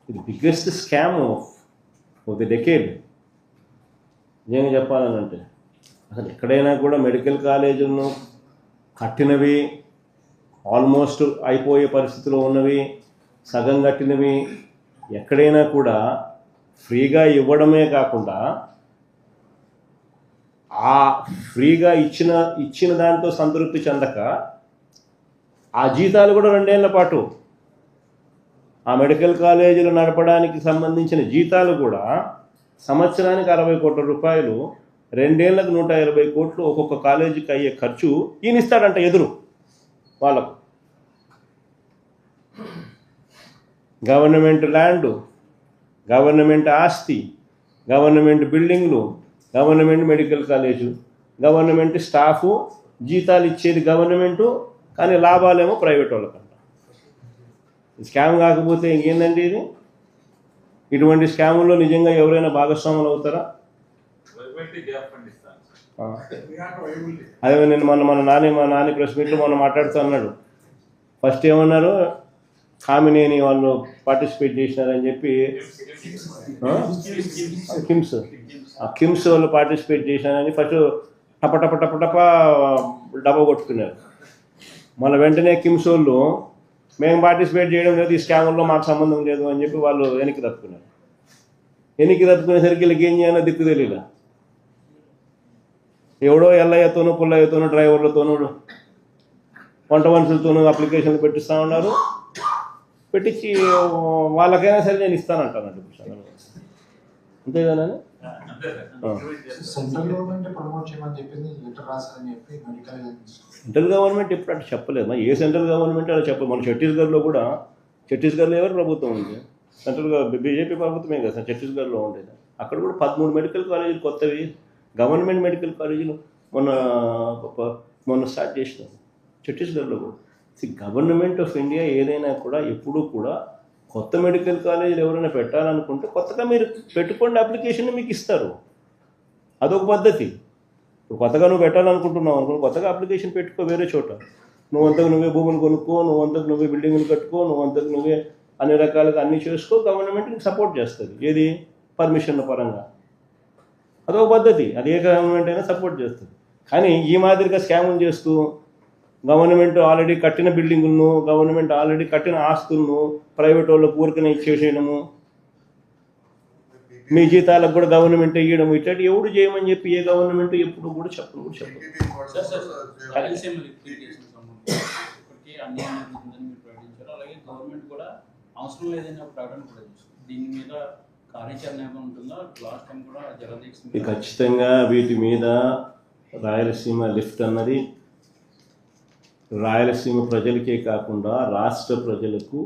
ఇది biggest scam of the decade. నిజంగా చెప్పాలనంటే అసలు ఎక్కడైనా కూడా మెడికల్ కాలేజీలను కట్టినవి, ఆల్మోస్ట్ అయిపోయే పరిస్థితిలో ఉన్నవి, సగం కట్టినవి ఎక్కడైనా కూడా ఫ్రీగా ఇవ్వడమే కాకుండా ఆ ఫ్రీగా ఇచ్చిన దాంతో సంతృప్తి చెందక ఆ జీతాలు కూడా 2 ఏళ్ల పాటు ఆ మెడికల్ కాలేజీలు నడపడానికి సంబంధించిన జీతాలు కూడా సంవత్సరానికి 60 కోట్ల రూపాయలు, 2 ఏళ్లకు 120 కోట్లు ఒక్కొక్క కాలేజీకి అయ్యే ఖర్చు ఈయన ఇస్తాడంట ఎదురు వాళ్ళకు. గవర్నమెంట్ ల్యాండు, గవర్నమెంట్ ఆస్తి, గవర్నమెంట్ బిల్డింగ్లు, government medical college, government staff, జీతాలు ఇచ్చేది గవర్నమెంటు, కానీ లాభాలేమో ప్రైవేట్ వాళ్ళకంట. స్కామ్ కాకపోతే ఇంకేందండి ఇది? ఇటువంటి స్కాముల్లో నిజంగా ఎవరైనా భాగస్వాములు అవుతారా? అదే నేను మా నాని ప్రెస్ మీట్లో మొన్న మాట్లాడుతూ అన్నాడు. ఫస్ట్ ఏమన్నారు, కామినేని వాళ్ళు పార్టిసిపేట్ చేసినారని చెప్పి, కిమ్స్ వాళ్ళు పార్టిసిపేట్ చేసినారని ఫస్ట్ టప డబ్బా కొట్టుకున్నారు. మళ్ళీ వెంటనే కిమ్స్ వాళ్ళు మేము పార్టిసిపేట్ చేయడం లేదు, ఈ స్కాముల్లో మాకు సంబంధం లేదు అని చెప్పి వాళ్ళు వెనక్కి తప్పుకున్నారు. వెనక్కి తప్పుకునేసరికి వీళ్ళకి ఏం చేయాలో దిక్కు తెలియదు. ఎవడో ఎల్లయ్యతోనూ, పుల్లయ్యతోనూ, డ్రైవర్లతోనూ, వంట మనుషులతోనూ అప్లికేషన్లు పెట్టిస్తూ ఉన్నారు. పెట్టించి వాళ్ళకైనా సరే నేను ఇస్తానంటానండి. అంతేగానే సెంట్రల్ గవర్నమెంట్ ప్రమోట్ చేయమని చెప్పింది, లెటర్ రాశారని చెప్పి మెడికల్ సెంట్రల్ గవర్నమెంట్ ఎప్పుడు అట్లా చెప్పలేదు. ఏ సెంట్రల్ గవర్నమెంట్ అలా చెప్పలేదు. మన ఛత్తీస్గఢ్లో ఎవరు ప్రభుత్వం ఉంది? బీజేపీ ప్రభుత్వమే కదా ఛత్తీస్గఢ్లో ఉండేది. అక్కడ కూడా 13 మెడికల్ కాలేజీలు కొత్తవి, గవర్నమెంట్ మెడికల్ కాలేజీలు మొన్న స్టార్ట్ చేసినారు ఛత్తీస్గఢ్లో కూడా. గవర్నమెంట్ ఆఫ్ ఇండియా ఏదైనా కూడా ఎప్పుడూ కూడా కొత్త మెడికల్ కాలేజీలు ఎవరైనా పెట్టాలనుకుంటే కొత్తగా మీరు పెట్టుకోండి, అప్లికేషన్ మీకు ఇస్తారు. అదొక పద్ధతి. ఇప్పుడు కొత్తగా నువ్వు పెట్టాలనుకుంటున్నావు అనుకో, కొత్తగా అప్లికేషన్ పెట్టుకో వేరే చోట. నువ్వంతకు నువ్వే భూములు కొనుక్కో, నువ్వంతకు నువ్వే బిల్డింగులు కట్టుకో, నువ్వంతకు నువ్వే అన్ని రకాలుగా అన్నీ చేసుకో. గవర్నమెంట్ నీకు సపోర్ట్ చేస్తుంది. ఏది? పర్మిషన్ల పరంగా. అదొక పద్ధతి. అది ఏ గవర్నమెంట్ అయినా సపోర్ట్ చేస్తుంది. కానీ ఈ మాదిరిగా స్కాములు చేస్తూ గవర్నమెంట్ ఆల్రెడీ కట్టిన బిల్డింగులను, గవర్నమెంట్ ఆల్రెడీ కట్టిన ఆస్తులను ప్రైవేట్ వాళ్ళకు ఊరికనే ఇచ్చేసేయడము, మీ జీతాలకు కూడా గవర్నమెంట్ ఇవ్వడం, ఇట్లాంటి ఎవడు చేయమని చెప్పి ఏ గవర్నమెంట్ ఎప్పుడు కూడా చెప్పను. రాయలసీమ లిక్విడేషన్ సంబంధించి ఇప్పటికీ అన్యాయం జరుగుతుందని మీరు ప్రకటించారు. అలాగే గవర్నమెంట్ కూడా అవసరం లేదని ఒక ప్రకటన కూడా చేస్తుంది. దీని మీద కార్యాచరణ ఏమైనా ఉంటుందా? లాస్ట్ టైం కూడా జలదీక్ష ఖచ్చితంగా వీటి మీద రాయలసీమ లిఫ్ట్ అన్నది రాయలసీమ ప్రజలకే కాకుండా రాష్ట్ర ప్రజలకు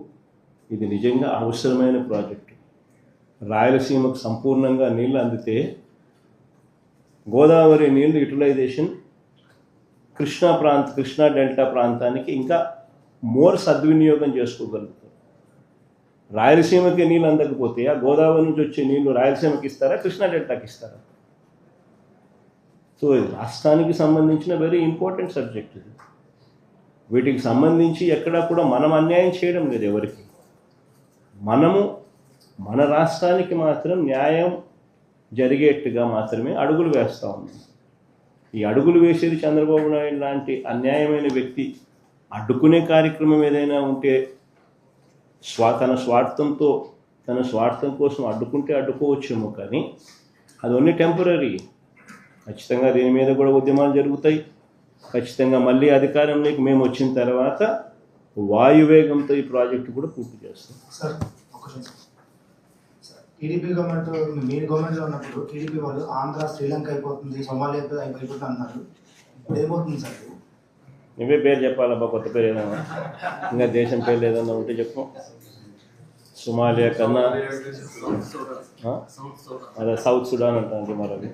ఇది నిజంగా అవసరమైన ప్రాజెక్టు. రాయలసీమకు సంపూర్ణంగా నీళ్ళు అందితే గోదావరి నీళ్ళు యూటిలైజేషన్ కృష్ణా డెల్టా ప్రాంతానికి ఇంకా మోర్ సద్వినియోగం చేసుకోగలుగుతారు. రాయలసీమకి నీళ్ళు అందకపోతే ఆ గోదావరి నుంచి వచ్చే నీళ్లు రాయలసీమకి ఇస్తారా, కృష్ణా డెల్టాకి ఇస్తారా? సో ఇది రాష్ట్రానికి సంబంధించిన వెరీ ఇంపార్టెంట్ సబ్జెక్ట్ ఇది. వీటికి సంబంధించి ఎక్కడా కూడా మనం అన్యాయం చేయడం లేదు ఎవరికి. మనము మన రాష్ట్రానికి మాత్రం న్యాయం జరిగేట్టుగా మాత్రమే అడుగులు వేస్తూ ఉన్నాం. ఈ అడుగులు వేసేది చంద్రబాబు నాయుడు లాంటి అన్యాయమైన వ్యక్తి అడ్డుకునే కార్యక్రమం ఏదైనా ఉంటే తన స్వార్థం కోసం అడ్డుకుంటే అడ్డుకోవచ్చేమో, కానీ అది ఓన్లీ టెంపరీ. ఖచ్చితంగా దీని మీద కూడా ఉద్యమాలు జరుగుతాయి. ఖచ్చితంగా మళ్ళీ అధికారంలోకి మేము వచ్చిన తర్వాత వాయువేగంతో ఈ ప్రాజెక్టు కూడా పూర్తి చేస్తాం. సార్ టీడీపీ గవర్నమెంట్, మీరు గవర్నమెంట్లో ఉన్నప్పుడు టీడీపీ వాళ్ళు ఆంధ్ర శ్రీలంక అయిపోతుంది, సోమాలియా అయిపోతుంది అన్నారు. ఇప్పుడు ఏమవుతుంది సార్? నువ్వే పేరు చెప్పాలబ్బా, కొత్త పేరు ఏదైనా, ఇంకా దేశం పేర్లు ఏదైనా ఉంటే చెప్పు. సోమాలియా కన్నా అదే సౌత్ సుడాన్ అంటాను మరొకటి.